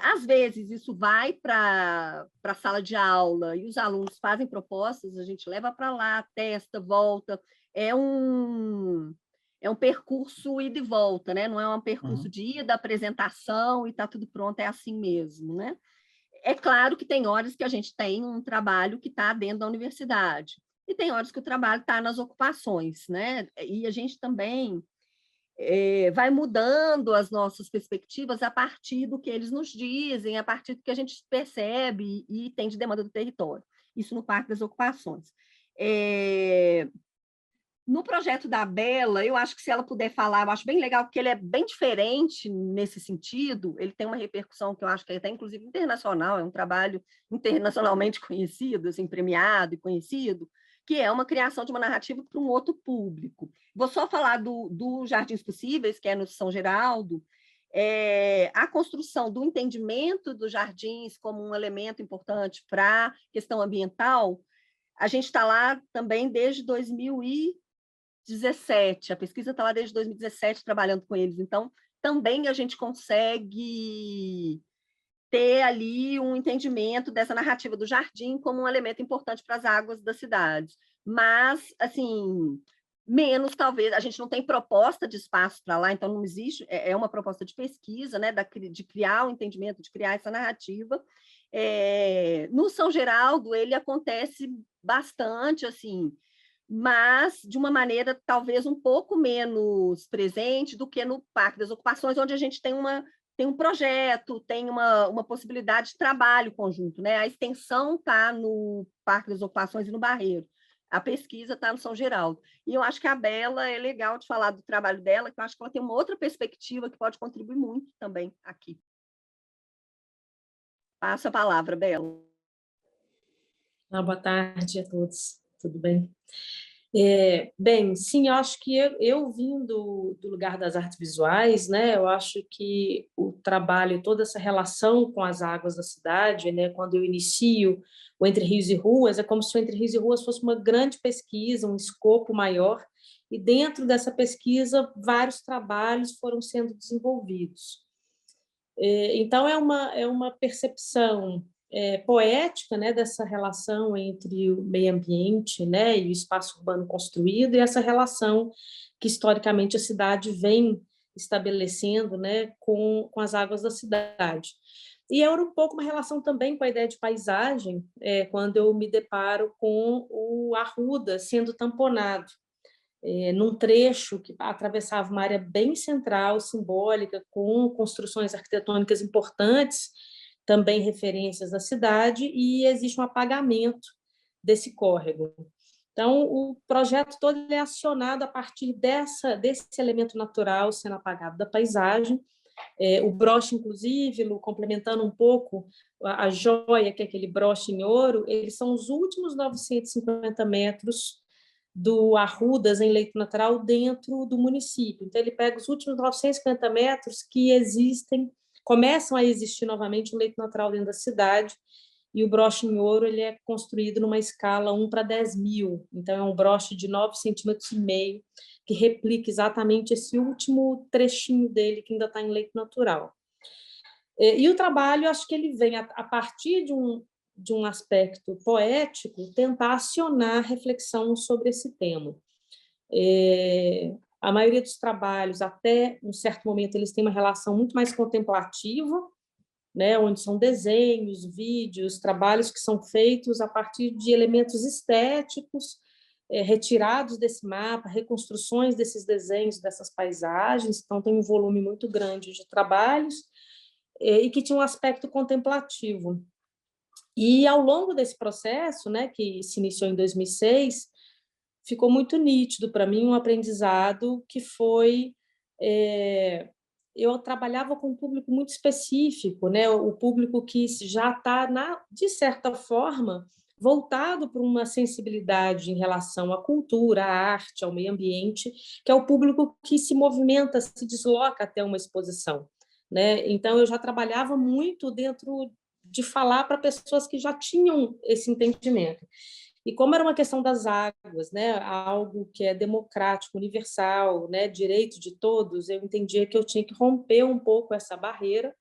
B: Às vezes, isso vai para a sala de aula e os alunos fazem propostas, a gente leva para lá, testa, volta. É um percurso ida e volta, né? Não é um percurso de ida, apresentação e está tudo pronto, é assim mesmo, né? É claro que tem horas que a gente tem um trabalho que está dentro da universidade, e tem horas que o trabalho está nas ocupações, né? E a gente também vai mudando as nossas perspectivas a partir do que eles nos dizem, a partir do que a gente percebe e tem de demanda do território. Isso no Parque das Ocupações. No projeto da Bela, eu acho que se ela puder falar, eu acho bem legal, porque ele é bem diferente nesse sentido, ele tem uma repercussão que eu acho que é até, inclusive, internacional, é um trabalho internacionalmente conhecido, assim, premiado e conhecido, que é uma criação de uma narrativa para um outro público. Vou só falar do Jardins Possíveis, que é no São Geraldo, a construção do entendimento dos jardins como um elemento importante para a questão ambiental. A gente está lá também desde 2017, a pesquisa está lá desde 2017 trabalhando com eles, então também a gente consegue ter ali um entendimento dessa narrativa do jardim como um elemento importante para as águas das cidades. Mas, assim, menos talvez, a gente não tem proposta de espaço para lá, então não existe, é uma proposta de pesquisa, né, de criar um entendimento, de criar essa narrativa. No São Geraldo, ele acontece bastante, assim, mas de uma maneira talvez um pouco menos presente do que no Parque das Ocupações, onde a gente tem um projeto, tem uma possibilidade de trabalho conjunto, né? A extensão está no Parque das Ocupações e no Barreiro, a pesquisa está no São Geraldo. E eu acho que a Bela, é legal de falar do trabalho dela, que eu acho que ela tem uma outra perspectiva que pode contribuir muito também aqui. Passo a palavra, Bela.
I: Boa tarde a todos, tudo bem? Bem, sim, eu acho que eu vim do lugar das artes visuais, né? Eu acho que o trabalho, toda essa relação com as águas da cidade, né? Quando eu inicio o Entre Rios e Ruas, é como se o Entre Rios e Ruas fosse uma grande pesquisa, um escopo maior, e dentro dessa pesquisa vários trabalhos foram sendo desenvolvidos. Então, é uma percepção poética, né, dessa relação entre o meio ambiente, né, e o espaço urbano construído, e essa relação que, historicamente, a cidade vem estabelecendo, né, com as águas da cidade. E era um pouco uma relação também com a ideia de paisagem, quando eu me deparo com o Arruda sendo tamponado, num trecho que atravessava uma área bem central, simbólica, com construções arquitetônicas importantes, também referências da cidade, e existe um apagamento desse córrego. Então, o projeto todo é acionado a partir desse elemento natural sendo apagado da paisagem. O broche, inclusive, complementando um pouco a joia, que é aquele broche em ouro, eles são os últimos 950 metros do Arrudas em leito natural dentro do município. Então, ele pega os últimos 950 metros que começam a existir novamente um leito natural dentro da cidade, e o broche em ouro ele é construído numa escala 1:10.000, então é um broche de 9,5 centímetros, que replica exatamente esse último trechinho dele que ainda está em leito natural. E o trabalho, acho que ele vem, a partir de um aspecto poético, tentar acionar reflexão sobre esse tema. A maioria dos trabalhos, até um certo momento, eles têm uma relação muito mais contemplativa, né, onde são desenhos, vídeos, trabalhos que são feitos a partir de elementos estéticos, retirados desse mapa, reconstruções desses desenhos, dessas paisagens. Então, tem um volume muito grande de trabalhos, e que tinha um aspecto contemplativo. E, ao longo desse processo, né, que se iniciou em 2006, ficou muito nítido para mim um aprendizado que foi... eu trabalhava com um público muito específico, né, o público que já está, de certa forma, voltado para uma sensibilidade em relação à cultura, à arte, ao meio ambiente, que é o público que se movimenta, se desloca até uma exposição, né? Então, eu já trabalhava muito dentro de falar para pessoas que já tinham esse entendimento. E como era uma questão das águas, né, algo que é democrático, universal, né, direito de todos, eu entendia que eu tinha que romper um pouco essa barreira,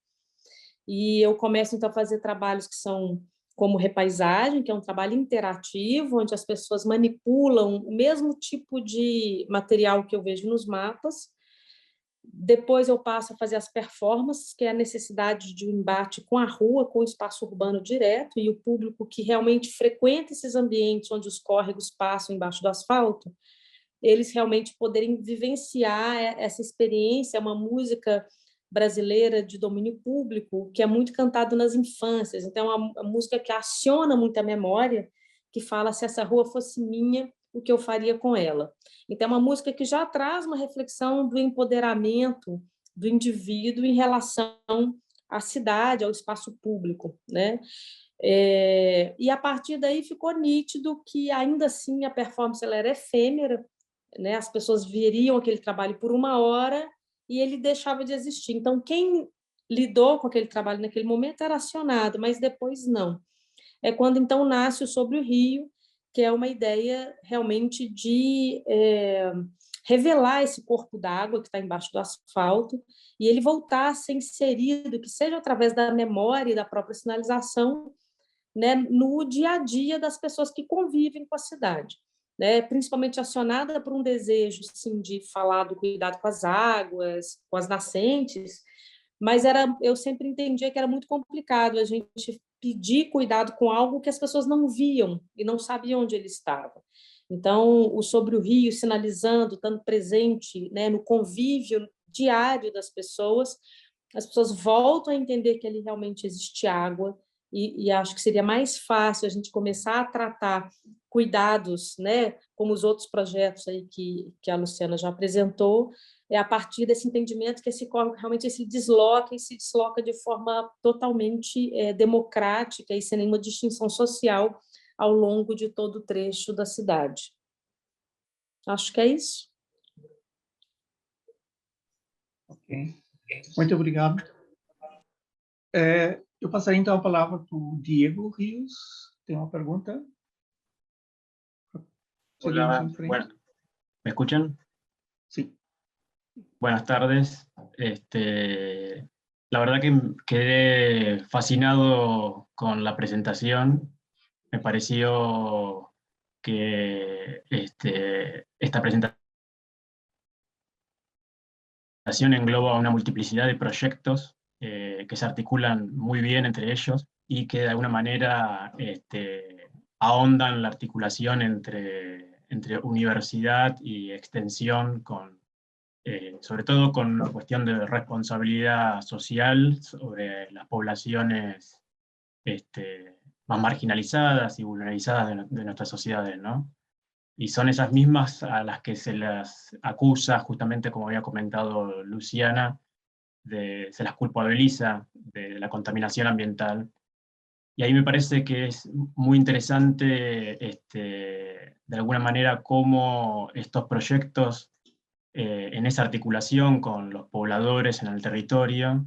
I: e eu começo, então, a fazer trabalhos que são como repaisagem, que é um trabalho interativo, onde as pessoas manipulam o mesmo tipo de material que eu vejo nos mapas. Depois eu passo a fazer as performances, que é a necessidade de um embate com a rua, com o espaço urbano direto, e o público que realmente frequenta esses ambientes onde os córregos passam embaixo do asfalto, eles realmente poderem vivenciar essa experiência, uma música brasileira de domínio público, que é muito cantado nas infâncias. Então, é uma música que aciona muito a memória, que fala: se essa rua fosse minha, o que eu faria com ela. Então, é uma música que já traz uma reflexão do empoderamento do indivíduo em relação à cidade, ao espaço público, né? E a partir daí ficou nítido que, ainda assim, a performance ela era efêmera, né? As pessoas veriam aquele trabalho por 1 hora e ele deixava de existir. Então, quem lidou com aquele trabalho naquele momento era acionado, mas depois não. É quando, então, nasce o Sobre o Rio, que é uma ideia realmente de revelar esse corpo d'água que está embaixo do asfalto, e ele voltar a ser inserido, que seja através da memória e da própria sinalização, né, no dia a dia das pessoas que convivem com a cidade, né, principalmente acionada por um desejo, sim, de falar do cuidado com as águas, com as nascentes, mas eu sempre entendia que era muito complicado a gente pedir cuidado com algo que as pessoas não viam e não sabiam onde ele estava. Então, o Sobre o Rio, sinalizando, estando presente, né, no convívio diário das pessoas, as pessoas voltam a entender que ali realmente existe água, e acho que seria mais fácil a gente começar a tratar cuidados, né, como os outros projetos aí que a Luciana já apresentou, a partir desse entendimento que esse córrego realmente se desloca, e se desloca de forma totalmente democrática e sem nenhuma distinção social ao longo de todo o trecho da cidade. Acho que é isso.
A: Ok. Muito obrigado. Eu passaria, então, a palavra para o Diego Rios. Tem uma pergunta?
J: Hola, bueno, ¿me escuchan?
A: Sí.
J: Buenas tardes. La verdad que quedé fascinado con la presentación. Me pareció que esta presentación engloba una multiplicidad de proyectos que se articulan muy bien entre ellos y que de alguna manera ahondan la articulación entre universidad y extensión, sobre todo con la cuestión de responsabilidad social sobre las poblaciones más marginalizadas y vulnerabilizadas de nuestras sociedades, ¿no? Y son esas mismas a las que se las acusa, justamente como había comentado Luciana, se las culpabiliza de la contaminación ambiental. Y ahí me parece que es muy interesante, de alguna manera, cómo estos proyectos, en esa articulación con los pobladores en el territorio,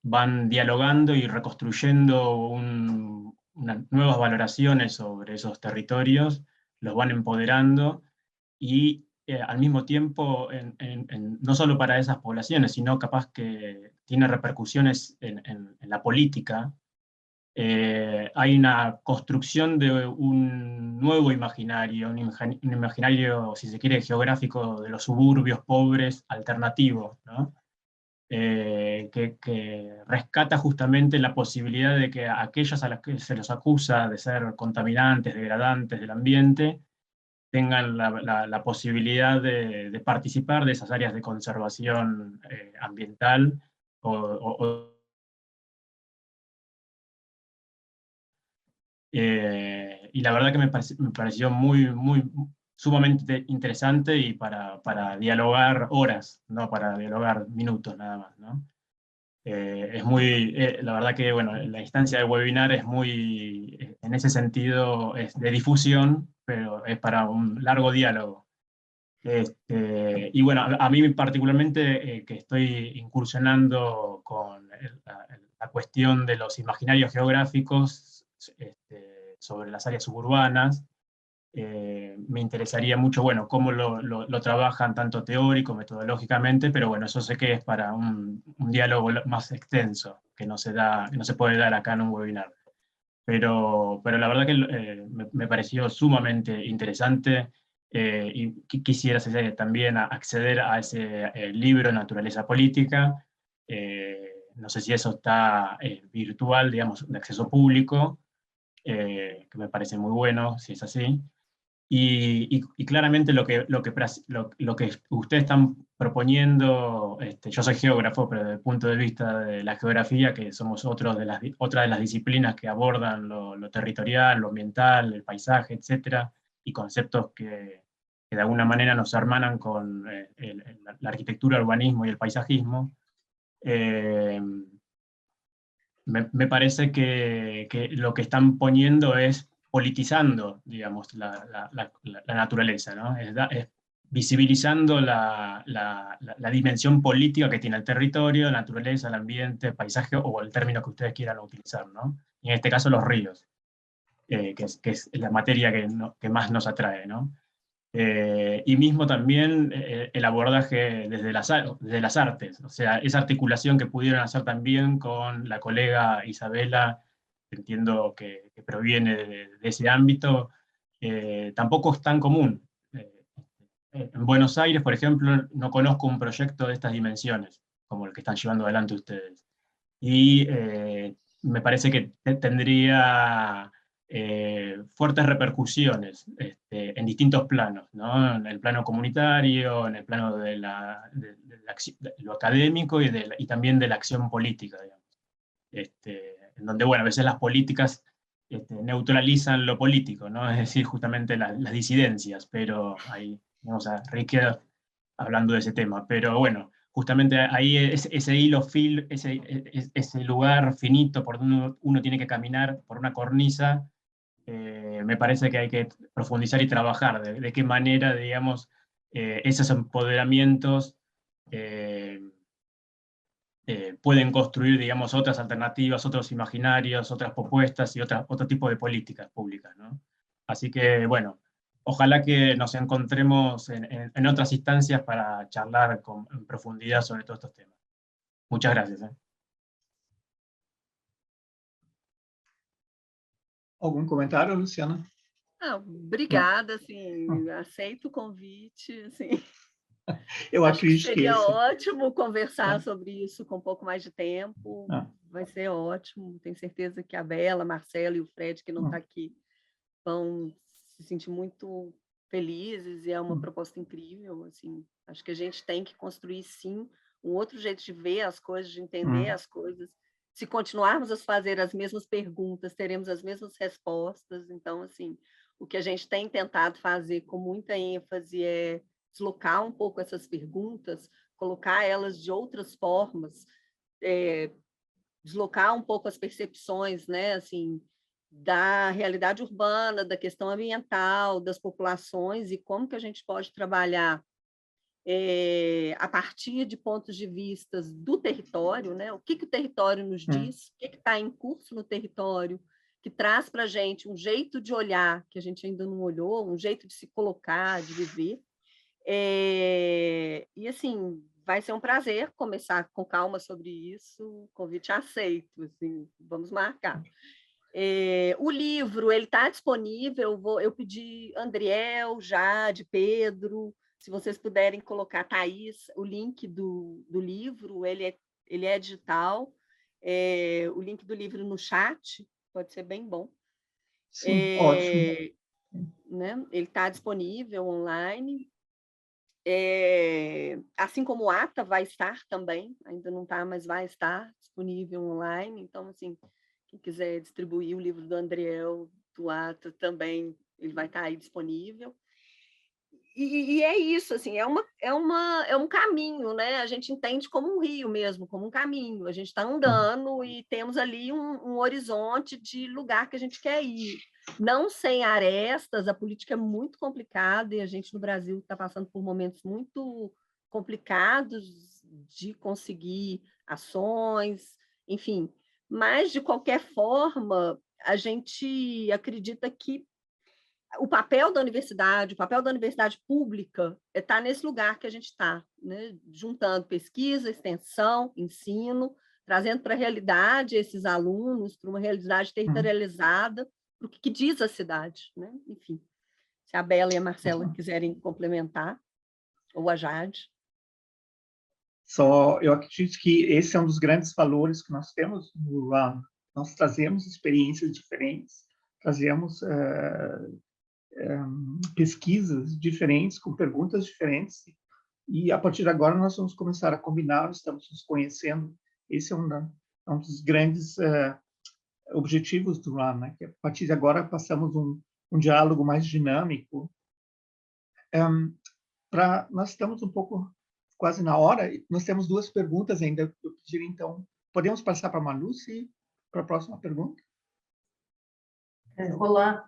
J: van dialogando y reconstruyendo unas nuevas valoraciones sobre esos territorios, los van empoderando y al mismo tiempo, no solo para esas poblaciones, sino capaz que tiene repercusiones en la política. Hay una construcción de un nuevo imaginario, un imaginario, si se quiere, geográfico de los suburbios pobres alternativos, ¿no? Que rescata justamente la posibilidad de que aquellos a los que se los acusa de ser contaminantes, degradantes del ambiente, tengan la posibilidad de participar de esas áreas de conservación ambiental y la verdad que me pareció sumamente interesante y para dialogar horas, no para dialogar minutos nada más, ¿no? La verdad que bueno, la instancia de webinar es muy, en ese sentido, es de difusión, pero es para un largo diálogo. Y bueno, a mí particularmente, que estoy incursionando con la cuestión de los imaginarios geográficos sobre las áreas suburbanas, me interesaría mucho, bueno, cómo lo trabajan tanto teórico, metodológicamente, pero bueno, eso sé que es para un diálogo más extenso, que no se puede dar acá en un webinar. Pero la verdad que me pareció sumamente interesante, y quisiera también acceder a ese libro Naturaleza Política. No sé si eso está virtual, digamos, de acceso público, que me parece muy bueno, si es así. Y claramente lo que ustedes están proponiendo, yo soy geógrafo, pero desde el punto de vista de la geografía, que somos otra de las disciplinas que abordan lo territorial, lo ambiental, el paisaje, etcétera, y conceptos que de alguna manera nos hermanan con la arquitectura, el urbanismo y el paisajismo. Me parece que lo que están poniendo es politizando, digamos, la naturaleza, ¿no? Es visibilizando la dimensión política que tiene el territorio, la naturaleza, el ambiente, el paisaje, o el término que ustedes quieran utilizar, ¿no? Y en este caso los ríos, que es la materia que más nos atrae, ¿no? Y mismo también el abordaje desde las artes, o sea, esa articulación que pudieron hacer también con la colega Isabela, entiendo que proviene de ese ámbito, tampoco es tan común. En Buenos Aires, por ejemplo, no conozco un proyecto de estas dimensiones, como el que están llevando adelante ustedes. Y me parece que tendría fuertes repercusiones en distintos planos, ¿no? En el plano comunitario, en el plano de lo académico y también de la acción política, digamos. En donde, bueno, a veces las políticas neutralizan lo político, ¿no? Es decir, justamente las disidencias, pero ahí vamos a Riquet hablando de ese tema. Pero bueno, justamente ahí ese hilo ese lugar finito por donde uno tiene que caminar por una cornisa, me parece que hay que profundizar y trabajar de qué manera, digamos, esos empoderamientos pueden construir, digamos, otras alternativas, otros imaginarios, otras propuestas y otro tipo de políticas públicas, ¿no? Así que, bueno, ojalá que nos encontremos en otras instancias para charlar en profundidad sobre todos estos temas. Muchas gracias.
A: Algum comentário, Luciana?
B: Obrigada, assim, aceito o convite, assim.
A: Eu
B: Acho que
A: acredito que
B: seria
A: esse...
B: ótimo conversar sobre isso com um pouco mais de tempo. Vai ser ótimo. Tenho certeza que a Bela, a Marcela e o Fred, que não está aqui, vão se sentir muito felizes, e é uma proposta incrível. Assim, acho que a gente tem que construir, sim, um outro jeito de ver as coisas, de entender as coisas. Se continuarmos a fazer as mesmas perguntas, teremos as mesmas respostas. Então, assim, o que a gente tem tentado fazer com muita ênfase é deslocar um pouco essas perguntas, colocar elas de outras formas, deslocar um pouco as percepções, né, assim, da realidade urbana, da questão ambiental, das populações, e como que a gente pode trabalhar a partir de pontos de vista do território, né? O que o território nos diz, o que está em curso no território, que traz para a gente um jeito de olhar que a gente ainda não olhou, um jeito de se colocar, de viver. E, assim, vai ser um prazer começar com calma sobre isso, convite aceito, assim, vamos marcar. O livro, ele está disponível, eu pedi Andriel, Jade, Pedro, se vocês puderem colocar, Thaís, o link do livro, ele é digital, o link do livro no chat, pode ser bem bom.
A: Sim, ótimo.
B: Né? Ele está disponível online, assim como o ATA vai estar também, ainda não está, mas vai estar disponível online. Então, assim, quem quiser distribuir o livro do Andriel, do ATA, também ele vai estar aí disponível. E é isso, assim, é um caminho, né? A gente entende como um rio mesmo, como um caminho. A gente está andando e temos ali um horizonte de lugar que a gente quer ir. Não sem arestas, a política é muito complicada e a gente no Brasil está passando por momentos muito complicados de conseguir ações, enfim. Mas, de qualquer forma, a gente acredita que o papel da universidade pública está nesse lugar que a gente está, né? Juntando pesquisa, extensão, ensino, trazendo para a realidade esses alunos, para uma realidade territorializada, para o que diz a cidade, né? Enfim, se a Bela e a Marcela quiserem complementar, ou a Jade.
A: Eu acredito que esse é um dos grandes valores que nós temos no RUN. Nós trazemos experiências diferentes, trazemos pesquisas diferentes, com perguntas diferentes, e a partir de agora nós vamos começar a combinar, estamos nos conhecendo. Esse é um dos grandes objetivos do RUN, né? Que a partir de agora passamos um diálogo mais dinâmico. Nós estamos um pouco quase na hora, nós temos 2 perguntas ainda. Eu pediria, então, podemos passar para a Maluce para a próxima pergunta?
E: Olá.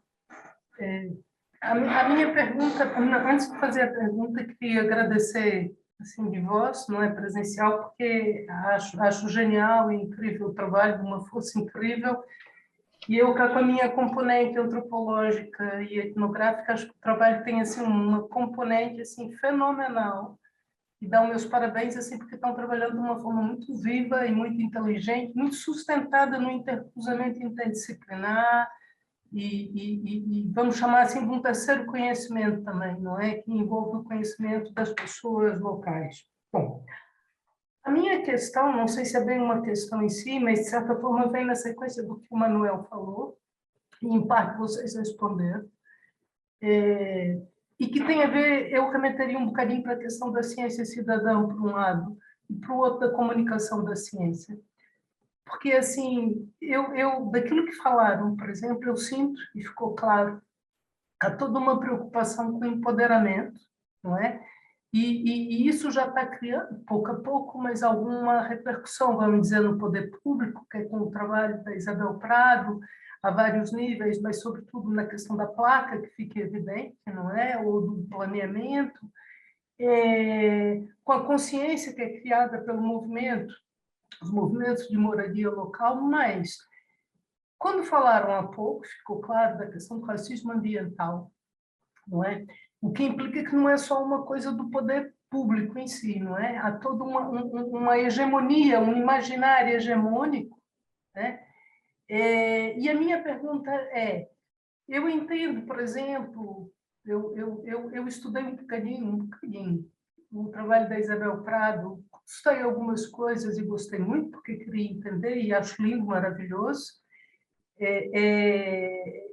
E: A minha pergunta, antes de fazer a pergunta, queria agradecer assim de voz, não é presencial, porque acho genial e incrível o trabalho, de uma força incrível, e eu, com a minha componente antropológica e etnográfica, acho que o trabalho tem assim uma componente assim fenomenal, e dá os meus parabéns assim porque estão trabalhando de uma forma muito viva e muito inteligente, muito sustentada no intercruzamento interdisciplinar, e vamos chamar assim de um terceiro conhecimento também, não é? Que envolve o conhecimento das pessoas locais. Bom, a minha questão, não sei se é bem uma questão em si, mas de certa forma vem na sequência do que o Manuel falou, e em parte vocês responderam, e que tem a ver, eu remetaria um bocadinho para a questão da ciência cidadã, por um lado, e para o outro da comunicação da ciência. Porque, assim, eu daquilo que falaram, por exemplo, eu sinto, e ficou claro, há toda uma preocupação com o empoderamento, não é? E isso já está criando, pouco a pouco, mas alguma repercussão, vamos dizer, no poder público, que é com o trabalho da Isabel Prado, a vários níveis, mas sobretudo na questão da placa, que fica evidente, não é? Ou do planeamento, com a consciência que é criada pelo movimento, os movimentos de moradia local, mas quando falaram há pouco, ficou claro da questão do racismo ambiental,
G: não é? O que implica que não é só uma coisa do poder público em si, não é? Há toda uma hegemonia, um imaginário hegemônico, né? E a minha pergunta é, eu entendo, por exemplo, eu estudei um bocadinho o trabalho da Isabel Prado, gostei algumas coisas e gostei muito, porque queria entender e acho lindo, maravilhoso.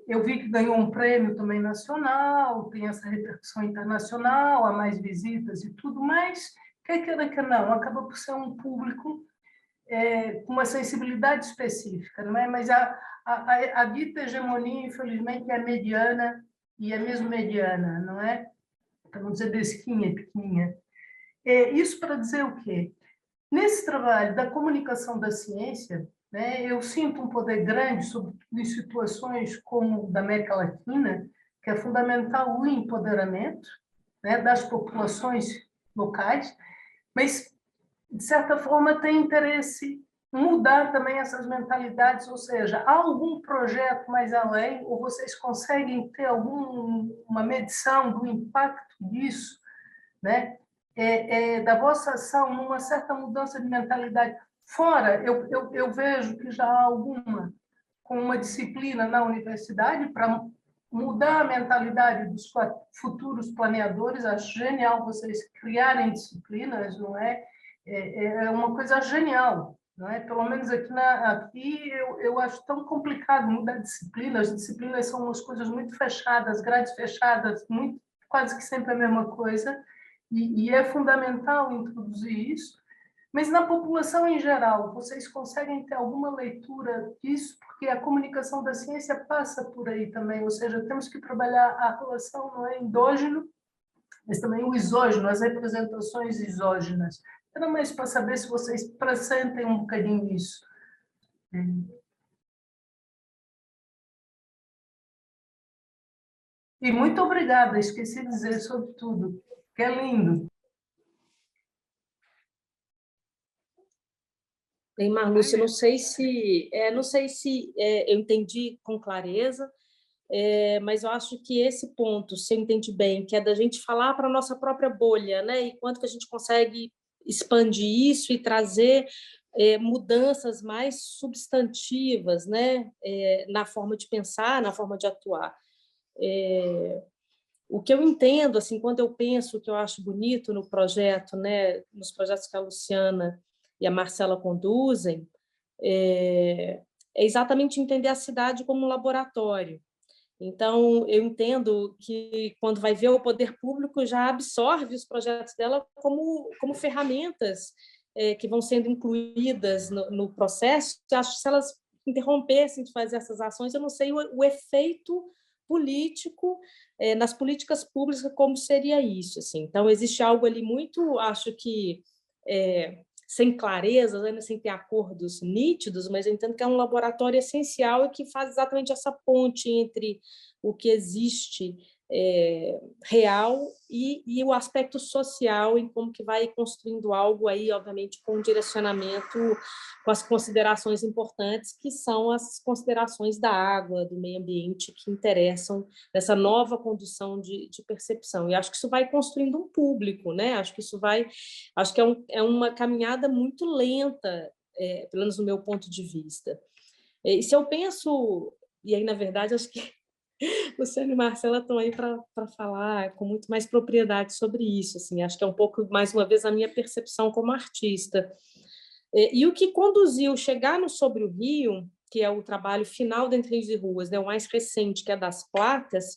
G: Eu vi que ganhou um prêmio também nacional, tem essa repercussão internacional, há mais visitas e tudo mais, quer queira que não, acaba por ser um público com uma sensibilidade específica, não é? Mas a dita hegemonia, infelizmente, é mediana, e é mesmo mediana, não é? Para não dizer mesquinha, pequenininha. Isso para dizer o quê? Nesse trabalho da comunicação da ciência, né, eu sinto um poder grande, sobretudo em situações como da América Latina, que é fundamental o empoderamento, né, das populações locais, mas, de certa forma, tem interesse em mudar também essas mentalidades, ou seja, há algum projeto mais além, ou vocês conseguem ter alguma medição do impacto disso, né? Da vossa ação numa certa mudança de mentalidade. Fora, eu vejo que já há alguma, com uma disciplina na universidade para mudar a mentalidade dos futuros planeadores. Acho genial vocês criarem disciplinas, não é? É uma coisa genial, não é? Pelo menos aqui eu acho tão complicado mudar disciplinas. As disciplinas são umas coisas muito fechadas, grades fechadas, quase que sempre a mesma coisa. E é fundamental introduzir isso, mas na população em geral, vocês conseguem ter alguma leitura disso? Porque a comunicação da ciência passa por aí também, ou seja, temos que trabalhar a relação não é endógeno, mas também o exógeno, as representações exógenas. Era mais para saber se vocês pressentem um bocadinho isso. E muito obrigada, esqueci de dizer sobre tudo. Que é lindo.
I: Bem, Marlúcia, não sei se eu entendi com clareza, mas eu acho que esse ponto, se eu entendi bem, que é da gente falar para a nossa própria bolha, né? E quanto que a gente consegue expandir isso e trazer mudanças mais substantivas, né? Na forma de pensar, na forma de atuar. O que eu entendo, assim, quando eu penso, o que eu acho bonito no projeto, né, nos projetos que a Luciana e a Marcela conduzem, é exatamente entender a cidade como um laboratório. Então, eu entendo que, quando vai ver, o poder público já absorve os projetos dela como ferramentas que vão sendo incluídas no processo. Eu acho que, se elas interrompessem de fazer essas ações, eu não sei o efeito político nas políticas públicas, como seria isso, assim. Então, existe algo ali muito, acho que, sem clareza, né, sem ter acordos nítidos, mas eu entendo que é um laboratório essencial e que faz exatamente essa ponte entre o que existe real e o aspecto social, em como que vai construindo algo aí, obviamente, com um direcionamento, com as considerações importantes, que são as considerações da água, do meio ambiente, que interessam nessa nova condução de percepção. E acho que isso vai construindo um público, né? Acho que é uma caminhada muito lenta, pelo menos no meu ponto de vista. E se eu penso, e aí, na verdade, acho que Luciana e Marcela estão aí para falar com muito mais propriedade sobre isso. Assim, acho que é um pouco, mais uma vez, a minha percepção como artista. E o que conduziu chegar no Sobre o Rio, que é o trabalho final da Entre Rios e Ruas, né, o mais recente, que é das placas,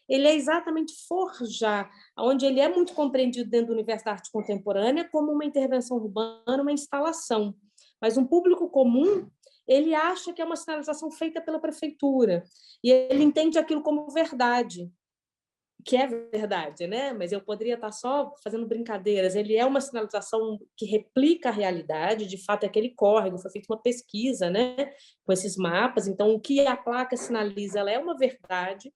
I: ele é exatamente forjar, onde ele é muito compreendido dentro do universo da arte contemporânea como uma intervenção urbana, uma instalação. Mas um público comum, ele acha que é uma sinalização feita pela prefeitura, e ele entende aquilo como verdade, que é verdade, né? Mas eu poderia estar só fazendo brincadeiras. Ele é uma sinalização que replica a realidade, de fato, é aquele córrego, foi feita uma pesquisa, né, com esses mapas. Então, o que a placa sinaliza, ela é uma verdade,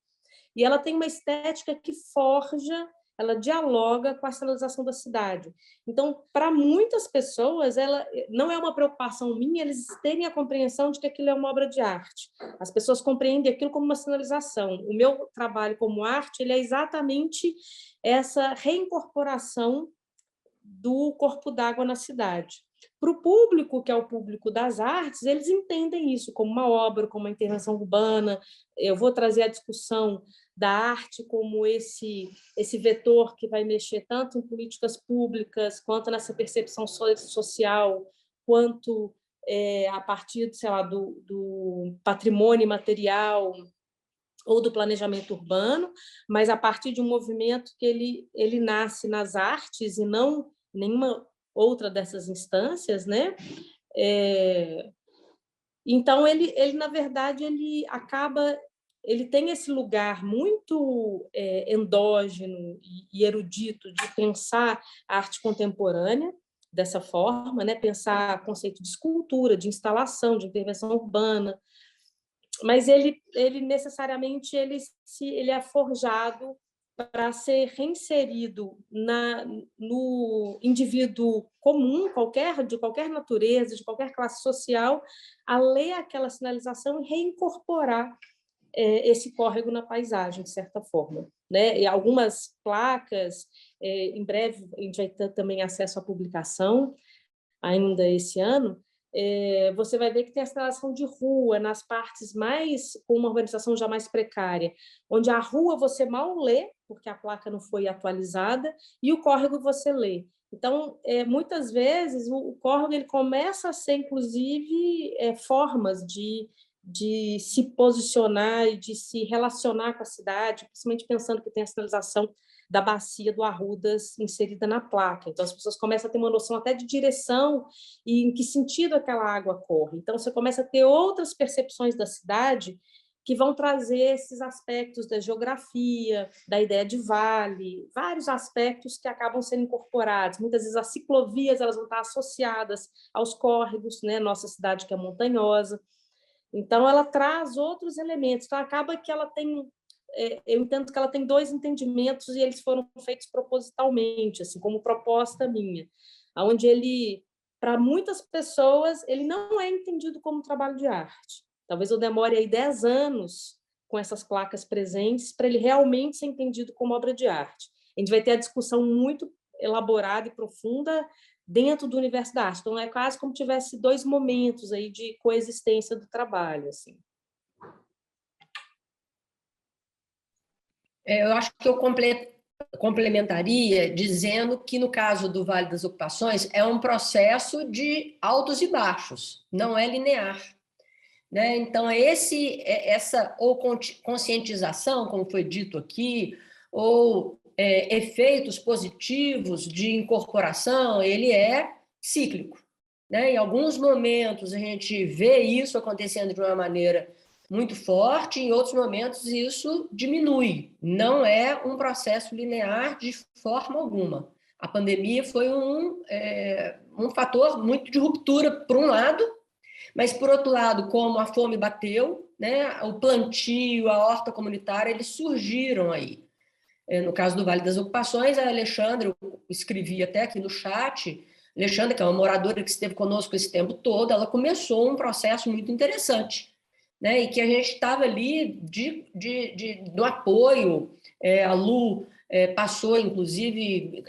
I: e ela tem uma estética que forja ela dialoga com a sinalização da cidade. Então, para muitas pessoas, ela não é uma preocupação minha eles terem a compreensão de que aquilo é uma obra de arte. As pessoas compreendem aquilo como uma sinalização. O meu trabalho como arte ele é exatamente essa reincorporação do corpo d'água na cidade. Para o público, que é o público das artes, eles entendem isso como uma obra, como uma intervenção urbana. Eu vou trazer a discussão da arte como esse vetor que vai mexer tanto em políticas públicas, quanto nessa percepção social, quanto a partir, sei lá, do patrimônio material ou do planejamento urbano, mas a partir de um movimento que ele nasce nas artes e não nenhuma outra dessas instâncias, né? Então, ele na verdade, ele tem esse lugar muito endógeno e erudito de pensar a arte contemporânea dessa forma, né? Pensar conceito de escultura, de instalação, de intervenção urbana, mas ele necessariamente ele é forjado para ser reinserido no indivíduo comum, de qualquer natureza, de qualquer classe social, a ler aquela sinalização e reincorporar esse córrego na paisagem, de certa forma, né? E algumas placas, em breve a gente vai ter também acesso à publicação, ainda esse ano, você vai ver que tem a sinalização de rua nas partes com uma urbanização já mais precária, onde a rua você mal lê, porque a placa não foi atualizada, e o córrego você lê. Então, muitas vezes, o córrego ele começa a ser, inclusive, formas de se posicionar e de se relacionar com a cidade, principalmente pensando que tem a sinalização da bacia do Arrudas inserida na placa. Então, as pessoas começam a ter uma noção até de direção e em que sentido aquela água corre. Então, você começa a ter outras percepções da cidade que vão trazer esses aspectos da geografia, da ideia de vale, vários aspectos que acabam sendo incorporados. Muitas vezes as ciclovias elas vão estar associadas aos córregos, né? Nossa cidade que é montanhosa. Então, ela traz outros elementos. Então, acaba que ela tem... eu entendo que ela tem dois entendimentos e eles foram feitos propositalmente, assim, como proposta minha, onde ele, para muitas pessoas, ele não é entendido como trabalho de arte. Talvez eu demore aí 10 anos com essas placas presentes para ele realmente ser entendido como obra de arte. A gente vai ter a discussão muito elaborada e profunda dentro do universo da arte. Então, é quase como se tivesse dois momentos aí de coexistência do trabalho, assim.
F: Eu acho que eu complementaria dizendo que, no caso do Vale das Ocupações, é um processo de altos e baixos, não é linear. Né? Então, essa ou conscientização, como foi dito aqui, ou efeitos positivos de incorporação, ele é cíclico. Né? Em alguns momentos, a gente vê isso acontecendo de uma maneira muito forte, em outros momentos isso diminui. Não é um processo linear de forma alguma. A pandemia foi um fator muito de ruptura, por um lado, mas, por outro lado, como a fome bateu, né, o plantio, a horta comunitária, eles surgiram aí. No caso do Vale das Ocupações, a Alexandra, eu escrevi até aqui no chat, Alexandra, que é uma moradora que esteve conosco esse tempo todo, ela começou um processo muito interessante, né, e que a gente estava ali do apoio. A Lu passou, inclusive,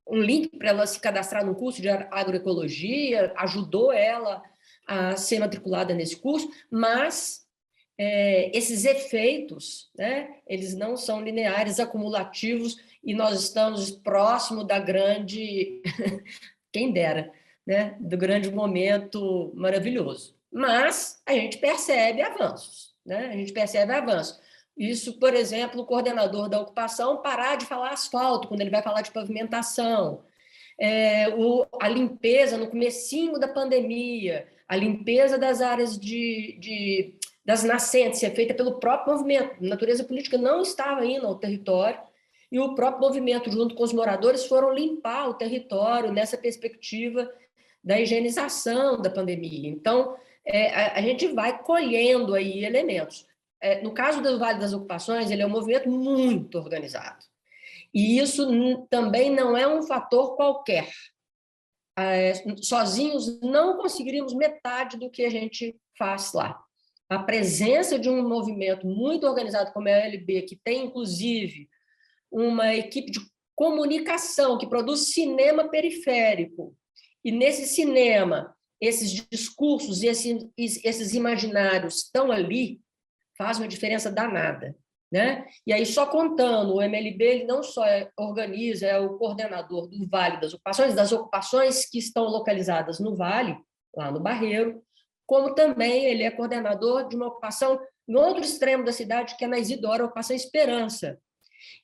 F: um link para ela se cadastrar no curso de agroecologia, ajudou ela a ser matriculada nesse curso, mas esses efeitos, né, eles não são lineares, acumulativos, e nós estamos próximo da grande, quem dera, né, do grande momento maravilhoso. Mas a gente percebe avanços, né? A gente percebe avanços. Isso, por exemplo, o coordenador da ocupação parar de falar asfalto quando ele vai falar de pavimentação. A limpeza no comecinho da pandemia, a limpeza das áreas das nascentes é feita pelo próprio movimento. A natureza política não estava indo ao território e o próprio movimento, junto com os moradores, foram limpar o território nessa perspectiva da higienização da pandemia. Então, a gente vai colhendo aí elementos. No caso do Vale das Ocupações, ele é um movimento muito organizado. E isso também não é um fator qualquer. Sozinhos não conseguiríamos metade do que a gente faz lá. A presença de um movimento muito organizado como a LB, que tem, inclusive, uma equipe de comunicação que produz cinema periférico, e nesse cinema, esses discursos e esses imaginários estão ali, faz uma diferença danada. Né? E aí, só contando, o MLB ele não só organiza, é o coordenador do Vale das ocupações que estão localizadas no Vale, lá no Barreiro, como também ele é coordenador de uma ocupação no outro extremo da cidade, que é na Isidora, a ocupação Esperança,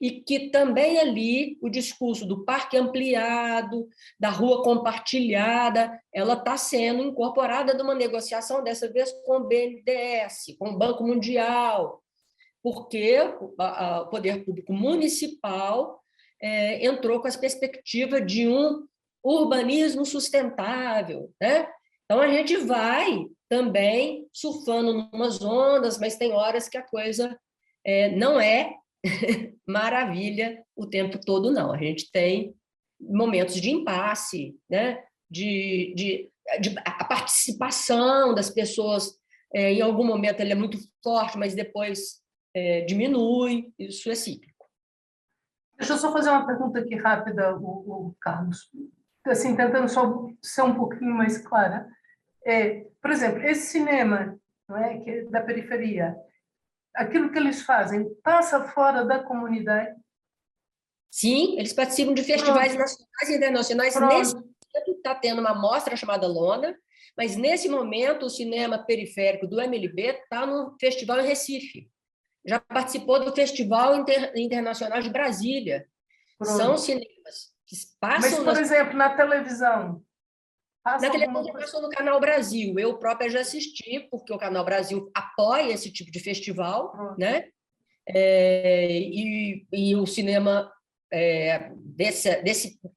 F: e que também ali o discurso do parque ampliado, da rua compartilhada, ela está sendo incorporada numa negociação, dessa vez com o BNDES, com o Banco Mundial, porque o poder público municipal entrou com as perspectivas de um urbanismo sustentável, né? Então, a gente vai também surfando em umas ondas, mas tem horas que a coisa não é maravilha o tempo todo, não. A gente tem momentos de impasse, né? A participação das pessoas, em algum momento, ela é muito forte, mas depois diminui, isso é cíclico.
G: Deixa eu só fazer uma pergunta aqui rápida, o Carlos, assim, tentando só ser um pouquinho mais clara. Por exemplo, esse cinema, não é, que é da periferia, aquilo que eles fazem passa fora da comunidade?
F: Sim, eles participam de festivais nacionais e internacionais. Nesse momento está tendo uma mostra chamada Lona, mas nesse momento o cinema periférico do MLB está no festival em Recife. Já participou do Festival Internacional de Brasília.
G: Pronto.
F: São cinemas que passam...
G: Mas, por exemplo, na televisão?
F: Na televisão passou no Canal Brasil. Eu própria já assisti, porque o Canal Brasil apoia esse tipo de festival, né? E o cinema,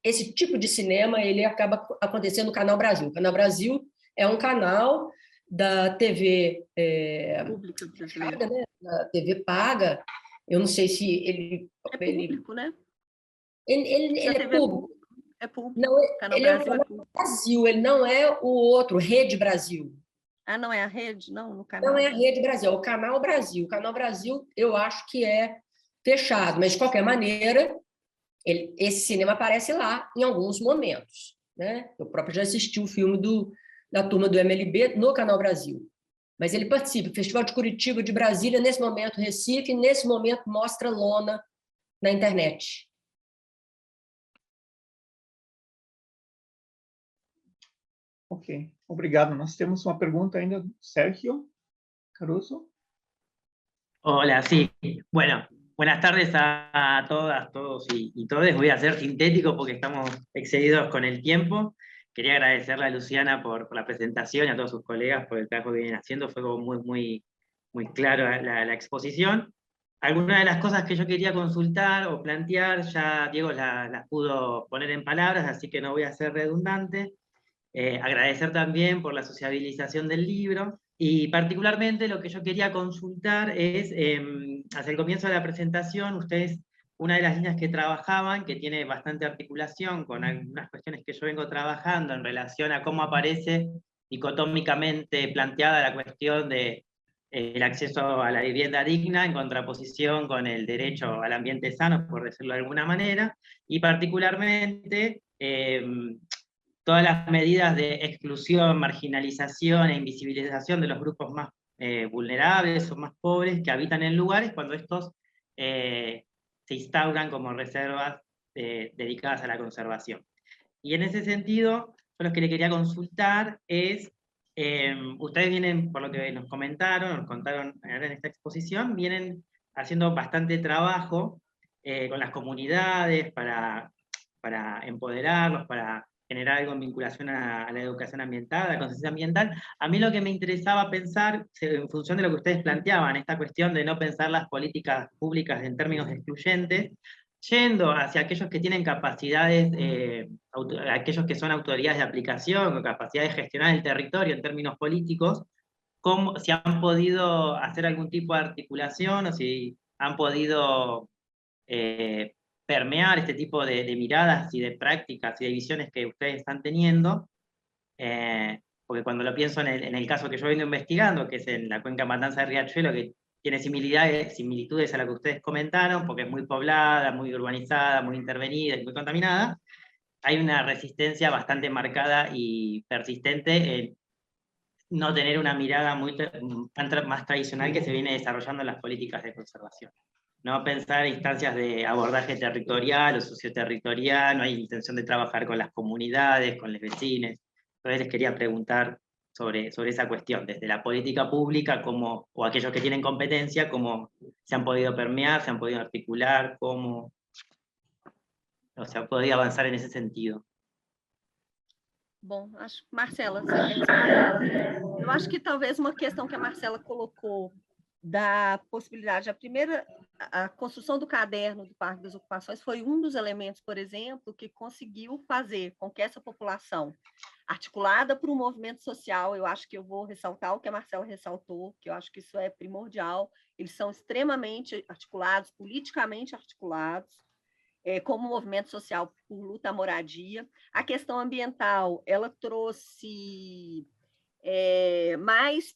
F: esse tipo de cinema, ele acaba acontecendo no Canal Brasil. O Canal Brasil é um canal da TV
B: Pública brasileira,
F: paga, né? Da TV paga. Eu não sei se ele...
B: É público, né?
F: Ele é público.
B: É público.
F: Não,
B: Canal
F: ele
B: Brasil
F: é o Canal Brasil, ele não é o outro, Rede Brasil.
B: Ah, não é a rede? Não, no canal.
F: Não é a Rede Brasil, é o Canal Brasil. O Canal Brasil, eu acho que é fechado, mas, de qualquer maneira, esse cinema aparece lá em alguns momentos. Né? Eu próprio já assisti o filme da turma do MLB no Canal Brasil. Mas ele participa do Festival de Curitiba, de Brasília, nesse momento Recife, e nesse momento mostra Lona na internet.
A: Ok, obrigado. Nós temos uma pergunta ainda do Sergio Caruso.
K: Hola, sí. Bueno, buenas tardes a todas, todos y todes. Voy a ser sintético porque estamos excedidos con el tiempo. Quería agradecerle a Luciana por la presentación y a todos sus colegas por el trabajo que vienen haciendo. Fue como muy claro la exposición. Algunas de las cosas que yo quería consultar o plantear, ya Diego las pudo poner en palabras, así que no voy a ser redundante. Agradecer también por la sociabilización del libro, y particularmente lo que yo quería consultar es, hacia el comienzo de la presentación, ustedes, una de las líneas que trabajaban, que tiene bastante articulación con algunas cuestiones que yo vengo trabajando en relación a cómo aparece dicotómicamente planteada la cuestión de el acceso a la vivienda digna en contraposición con el derecho al ambiente sano, por decirlo de alguna manera, y particularmente todas las medidas de exclusión, marginalización e invisibilización de los grupos más vulnerables o más pobres que habitan en lugares cuando estos se instauran como reservas dedicadas a la conservación. Y en ese sentido, yo lo que le quería consultar es, ustedes vienen, por lo que nos comentaron, nos contaron en esta exposición, vienen haciendo bastante trabajo con las comunidades para empoderarlos, para generar algo en vinculación a la educación ambiental, a la conciencia ambiental. A mí lo que me interesaba pensar, en función de lo que ustedes planteaban, esta cuestión de no pensar las políticas públicas en términos excluyentes, yendo hacia aquellos que tienen capacidades, aquellos que son autoridades de aplicación, o capacidad de gestionar el territorio en términos políticos, si han podido hacer algún tipo de articulación, o si han podido permear este tipo de miradas y de prácticas y de visiones que ustedes están teniendo, porque cuando lo pienso en el caso que yo vengo investigando, que es en la cuenca Matanza de Riachuelo, que tiene similitudes a lo que ustedes comentaron, porque es muy poblada, muy urbanizada, muy intervenida y muy contaminada, hay una resistencia bastante marcada y persistente en no tener una mirada más tradicional que se viene desarrollando en las políticas de conservación. No pensar en instancias de abordaje territorial o socioterritorial, no hay intención de trabajar con las comunidades, con los vecinos. Entonces les quería preguntar sobre esa cuestión, desde la política pública, o aquellos que tienen competencia, cómo se han podido permear, se han podido articular, cómo se ha podido avançar nesse sentido.
B: Bom, Marcela, você quer responder? Eu acho que talvez uma questão que a Marcela colocou da possibilidade, a construção do caderno do Parque das Ocupações foi um dos elementos, por exemplo, que conseguiu fazer com que essa população, articulada por um movimento social, eu acho que eu vou ressaltar o que a Marcela ressaltou, que eu acho que isso é primordial, eles são extremamente articulados, politicamente articulados, como movimento social por luta à moradia. A questão ambiental, ela trouxe mais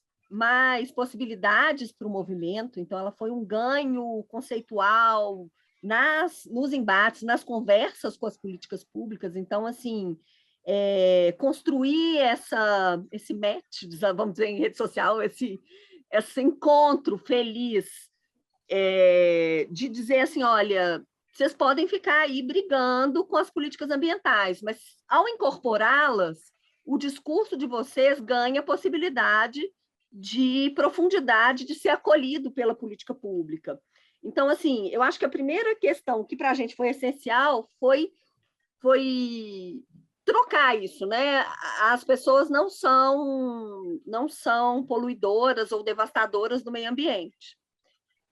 B: possibilidades para o movimento, então ela foi um ganho conceitual nos embates, nas conversas com as políticas públicas. Então, assim, construir esse match, vamos dizer, em rede social, esse encontro feliz, de dizer assim, olha, vocês podem ficar aí brigando com as políticas ambientais, mas ao incorporá-las, o discurso de vocês ganha possibilidade de profundidade, de ser acolhido pela política pública. Então, assim, eu acho que a primeira questão que para a gente foi essencial foi trocar isso, né? As pessoas não são poluidoras ou devastadoras do meio ambiente.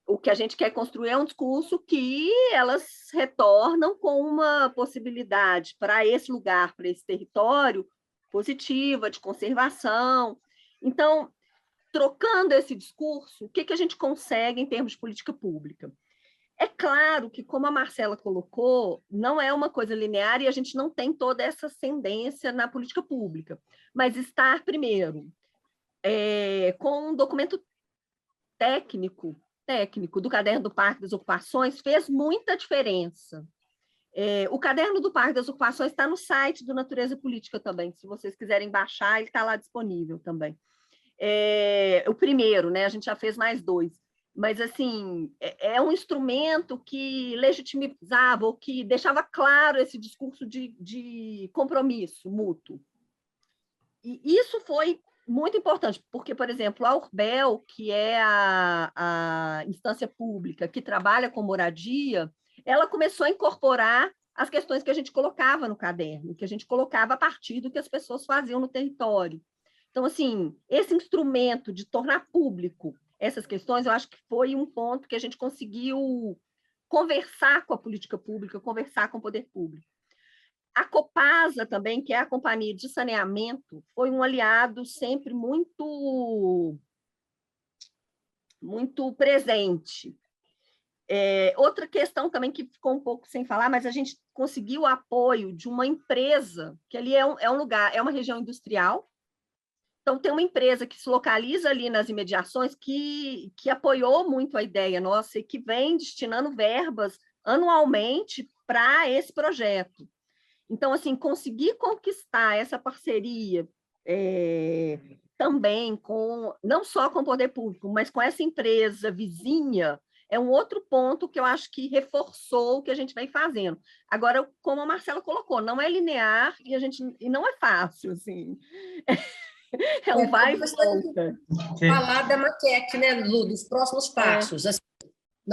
B: O que a gente quer construir é um discurso que elas retornam com uma possibilidade para esse lugar, para esse território, positiva, de conservação. Então, trocando esse discurso, o que a gente consegue em termos de política pública? É claro que, como a Marcela colocou, não é uma coisa linear e a gente não tem toda essa ascendência na política pública, mas estar, primeiro, com um documento técnico do Caderno do Parque das Ocupações fez muita diferença. O Caderno do Parque das Ocupações está no site do Natureza Política também, se vocês quiserem baixar, ele está lá disponível também. O primeiro, né? A gente já fez mais 2, mas assim, é um instrumento que legitimizava ou que deixava claro esse discurso de compromisso mútuo. E isso foi muito importante, porque, por exemplo, a Urbel, que é a instância pública que trabalha com moradia, ela começou a incorporar as questões que a gente colocava no caderno, que a gente colocava a partir do que as pessoas faziam no território. Então, assim, esse instrumento de tornar público essas questões, eu acho que foi um ponto que a gente conseguiu conversar com a política pública, conversar com o poder público. A Copasa também, que é a Companhia de Saneamento, foi um aliado sempre muito presente. Outra questão também que ficou um pouco sem falar, mas a gente conseguiu o apoio de uma empresa, que ali é um lugar, é uma região industrial. Então, tem uma empresa que se localiza ali nas imediações que apoiou muito a ideia nossa e que vem destinando verbas anualmente para esse projeto. Então, assim, conseguir conquistar essa parceria também não só com o poder público, mas com essa empresa vizinha, é um outro ponto que eu acho que reforçou o que a gente vem fazendo. Agora, como a Marcela colocou, não é linear e não é fácil, assim. É um vai e volta.
F: Falar da maquete, né, Lu, dos próximos passos. Assim,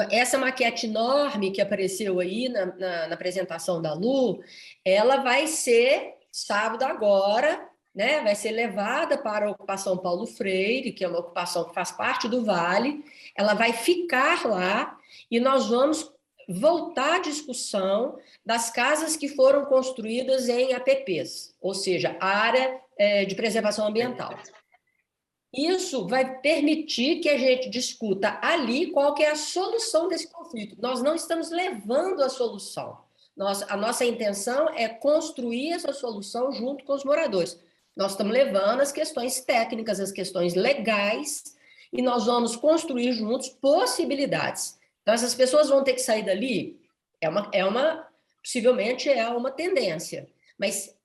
F: essa maquete enorme que apareceu aí na apresentação da Lu, ela vai ser, sábado agora, né, vai ser levada para a ocupação Paulo Freire, que é uma ocupação que faz parte do Vale, ela vai ficar lá e nós vamos voltar à discussão das casas que foram construídas em APPs, ou seja, área de preservação ambiental. isso vai permitir que a gente discuta ali qual que é a solução desse conflito. Nós não estamos levando a solução. A nossa intenção é construir essa solução junto com os moradores. Nós estamos levando as questões técnicas, as questões legais, e nós vamos construir juntos possibilidades. Então, essas pessoas vão ter que sair dali, possivelmente é uma tendência, mas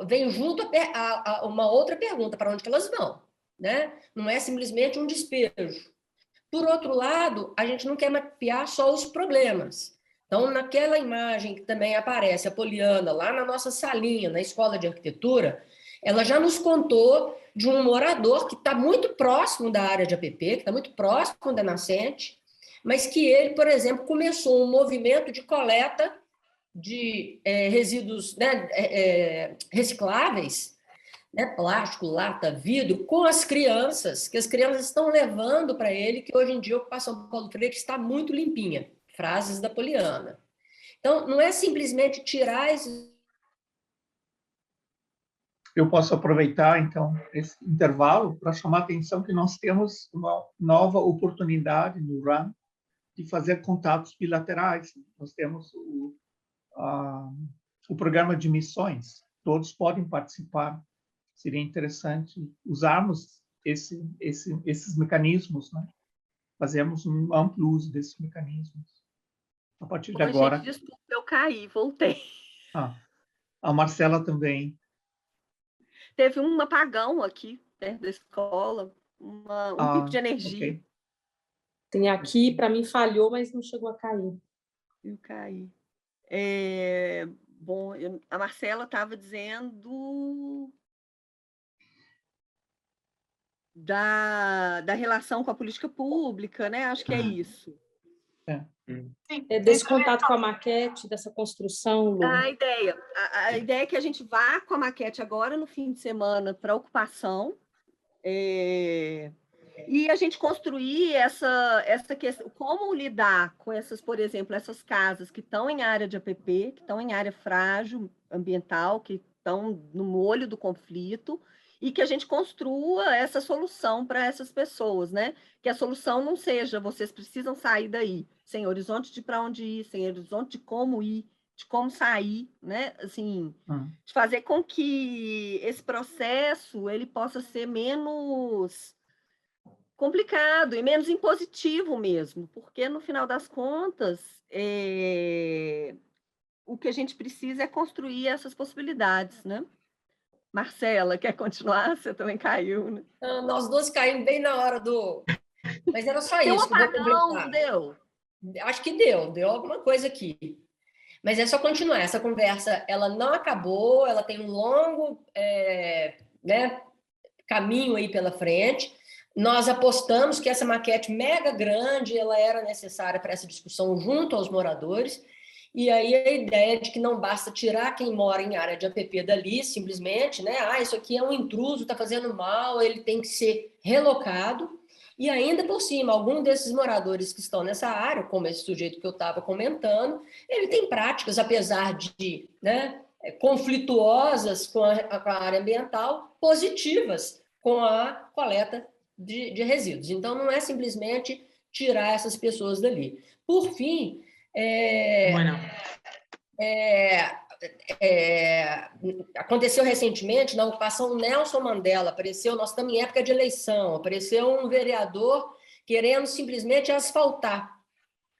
F: vem junto a uma outra pergunta, para onde que elas vão, né? Não é simplesmente um despejo. Por outro lado, a gente não quer mapear só os problemas. Então, naquela imagem que também aparece, a Poliana, lá na nossa salinha, na Escola de Arquitetura, ela já nos contou de um morador que está muito próximo da área de APP, que está muito próximo da nascente, mas que ele, por exemplo, começou um movimento de coleta de resíduos, né, recicláveis, né, plástico, lata, vidro, com as crianças, que as crianças estão levando para ele, que hoje em dia a ocupação Paulo Freire está muito limpinha. Frases da Poliana. Então, não é simplesmente tirar esses...
A: Eu posso aproveitar, então, esse intervalo para chamar a atenção que nós temos uma nova oportunidade no RUN de fazer contatos bilaterais. Nós temos o programa de missões, todos podem participar. Seria interessante usarmos esses mecanismos, né? Fazemos um amplo uso desses mecanismos. A partir de agora...
B: Gente, desculpa, eu caí, voltei.
A: A Marcela também.
B: Teve um apagão aqui perto da escola, um pico de energia.
A: Okay.
I: Tem aqui, para mim falhou, mas não chegou a cair.
B: Eu caí. Bom, a Marcela estava dizendo da relação com a política pública, né? Acho que é isso.
I: Desse contato com a maquete, dessa construção, Lu.
B: A ideia é que a gente vá com a maquete agora no fim de semana para ocupação e a gente construir essa questão, como lidar com essas, por exemplo, essas casas que estão em área de APP, que estão em área frágil ambiental, que estão no olho do conflito, e que a gente construa essa solução para essas pessoas, né? Que a solução não seja vocês precisam sair daí, sem horizonte de para onde ir, sem horizonte de como ir, de como sair, né? Assim, de fazer com que esse processo ele possa ser menos complicado e menos impositivo mesmo, porque no final das contas o que a gente precisa é construir essas possibilidades, né? Marcela, quer continuar? Você também caiu, né?
F: Nós duas caímos bem na hora do... Mas era só
B: Deu
F: isso.
B: Um apagão, não deu?
F: Acho que deu alguma coisa aqui. Mas é só continuar. Essa conversa, ela não acabou, ela tem um longo caminho aí pela frente. Nós apostamos que essa maquete mega grande, ela era necessária para essa discussão junto aos moradores. E aí a ideia de que não basta tirar quem mora em área de APP dali, simplesmente, né? Isso aqui é um intruso, está fazendo mal, ele tem que ser relocado. E ainda por cima, algum desses moradores que estão nessa área, como esse sujeito que eu estava comentando, ele tem práticas, apesar de conflituosas com a área ambiental, positivas com a coleta de resíduos. Então, não é simplesmente tirar essas pessoas dali. Por fim... aconteceu recentemente na ocupação Nelson Mandela, apareceu, nós estamos em época de eleição, apareceu um vereador querendo simplesmente asfaltar.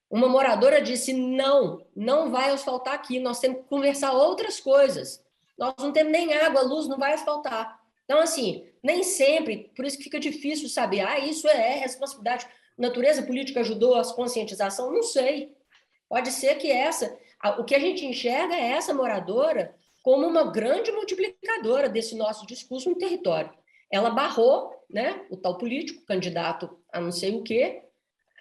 F: Uma moradora disse, não vai asfaltar aqui, nós temos que conversar outras coisas. Nós não temos nem água, luz, não vai asfaltar. Então, assim, nem sempre, por isso que fica difícil saber, isso é responsabilidade. Natureza política ajudou a conscientização? Não sei. Pode ser que o que a gente enxerga é essa moradora como uma grande multiplicadora desse nosso discurso no território. Ela barrou, né, o tal político, candidato a não sei o quê,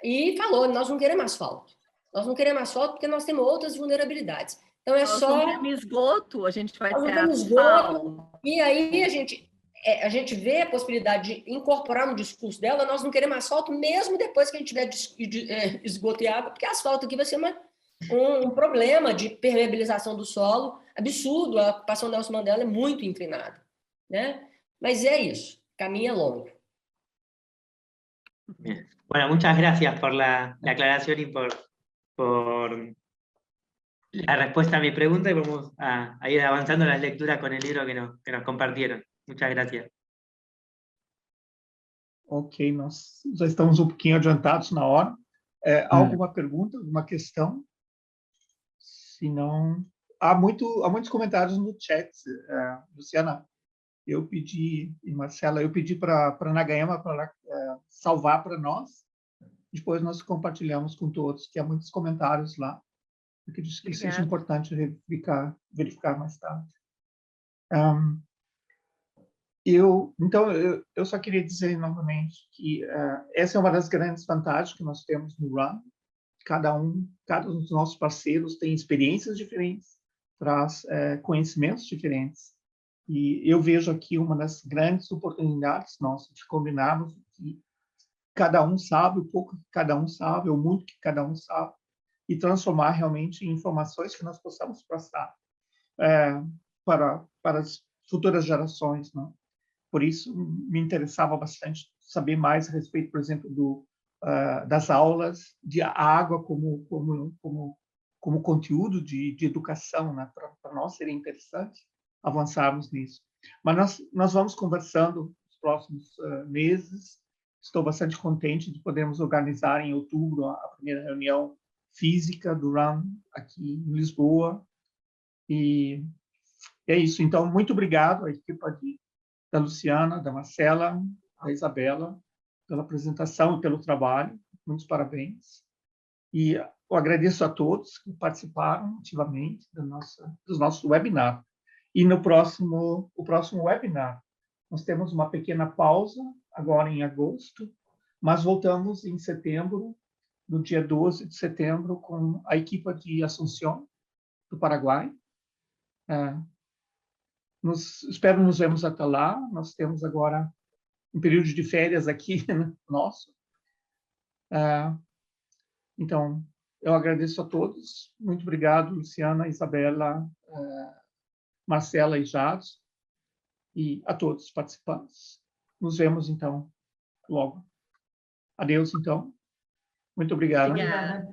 F: e falou, nós não queremos asfalto. Nós não queremos asfalto porque nós temos outras vulnerabilidades. Então,
B: nós não temos esgoto, a gente vai ter
F: asfalto. E aí a gente vê a possibilidade de incorporar no discurso dela, nós não queremos asfalto mesmo depois que a gente tiver esgoto e água, porque asfalto aqui vai ser um problema de permeabilização do solo absurdo. A ocupação Nelson Mandela é muito inclinada, né? Mas é isso, o caminho é longo.
K: Bien. Bueno, muchas gracias por la aclaración y por la respuesta a mi pregunta, y vamos a ir avanzando en las lecturas con el libro que nos compartieron. Muchas gracias.
A: Ok, nós já estamos um pouquinho adiantados na hora. Alguma pergunta, alguma questão? Se não... Há muitos comentários no chat, Luciana. Eu pedi, e Marcela, eu pedi para a Nagayama para salvar para nós. Depois nós compartilhamos com todos, que há muitos comentários lá. Eu acredito que isso é importante verificar mais tarde. Então, eu só queria dizer novamente que essa é uma das grandes vantagens que nós temos no RUN. Cada um dos nossos parceiros tem experiências diferentes, traz conhecimentos diferentes. E eu vejo aqui uma das grandes oportunidades nossas de combinarmos que cada um sabe, o pouco que cada um sabe, ou muito que cada um sabe, e transformar realmente em informações que nós possamos passar para as futuras gerações, não? Por isso, me interessava bastante saber mais a respeito, por exemplo, das aulas de água como conteúdo de educação, né? Para nós seria interessante avançarmos nisso. Mas nós vamos conversando nos próximos meses. Estou bastante contente de podermos organizar em outubro a primeira reunião física do RUN aqui em Lisboa. E é isso. Então, muito obrigado à equipe da Luciana, da Marcela, da Isabela, pela apresentação e pelo trabalho. Muitos parabéns. E eu agradeço a todos que participaram ativamente dos nossos webinars. E o próximo webinar, nós temos uma pequena pausa, agora em agosto, mas voltamos em setembro, no dia 12 de setembro, com a equipe de Assunção, do Paraguai. Espero nos vemos até lá. Nós temos agora um período de férias aqui, nosso. Então, eu agradeço a todos. Muito obrigado, Luciana, Isabela, Marcela e Jade, e a todos os participantes. Nos vemos, então, logo. Adeus, então. Muito obrigado.
B: Obrigada.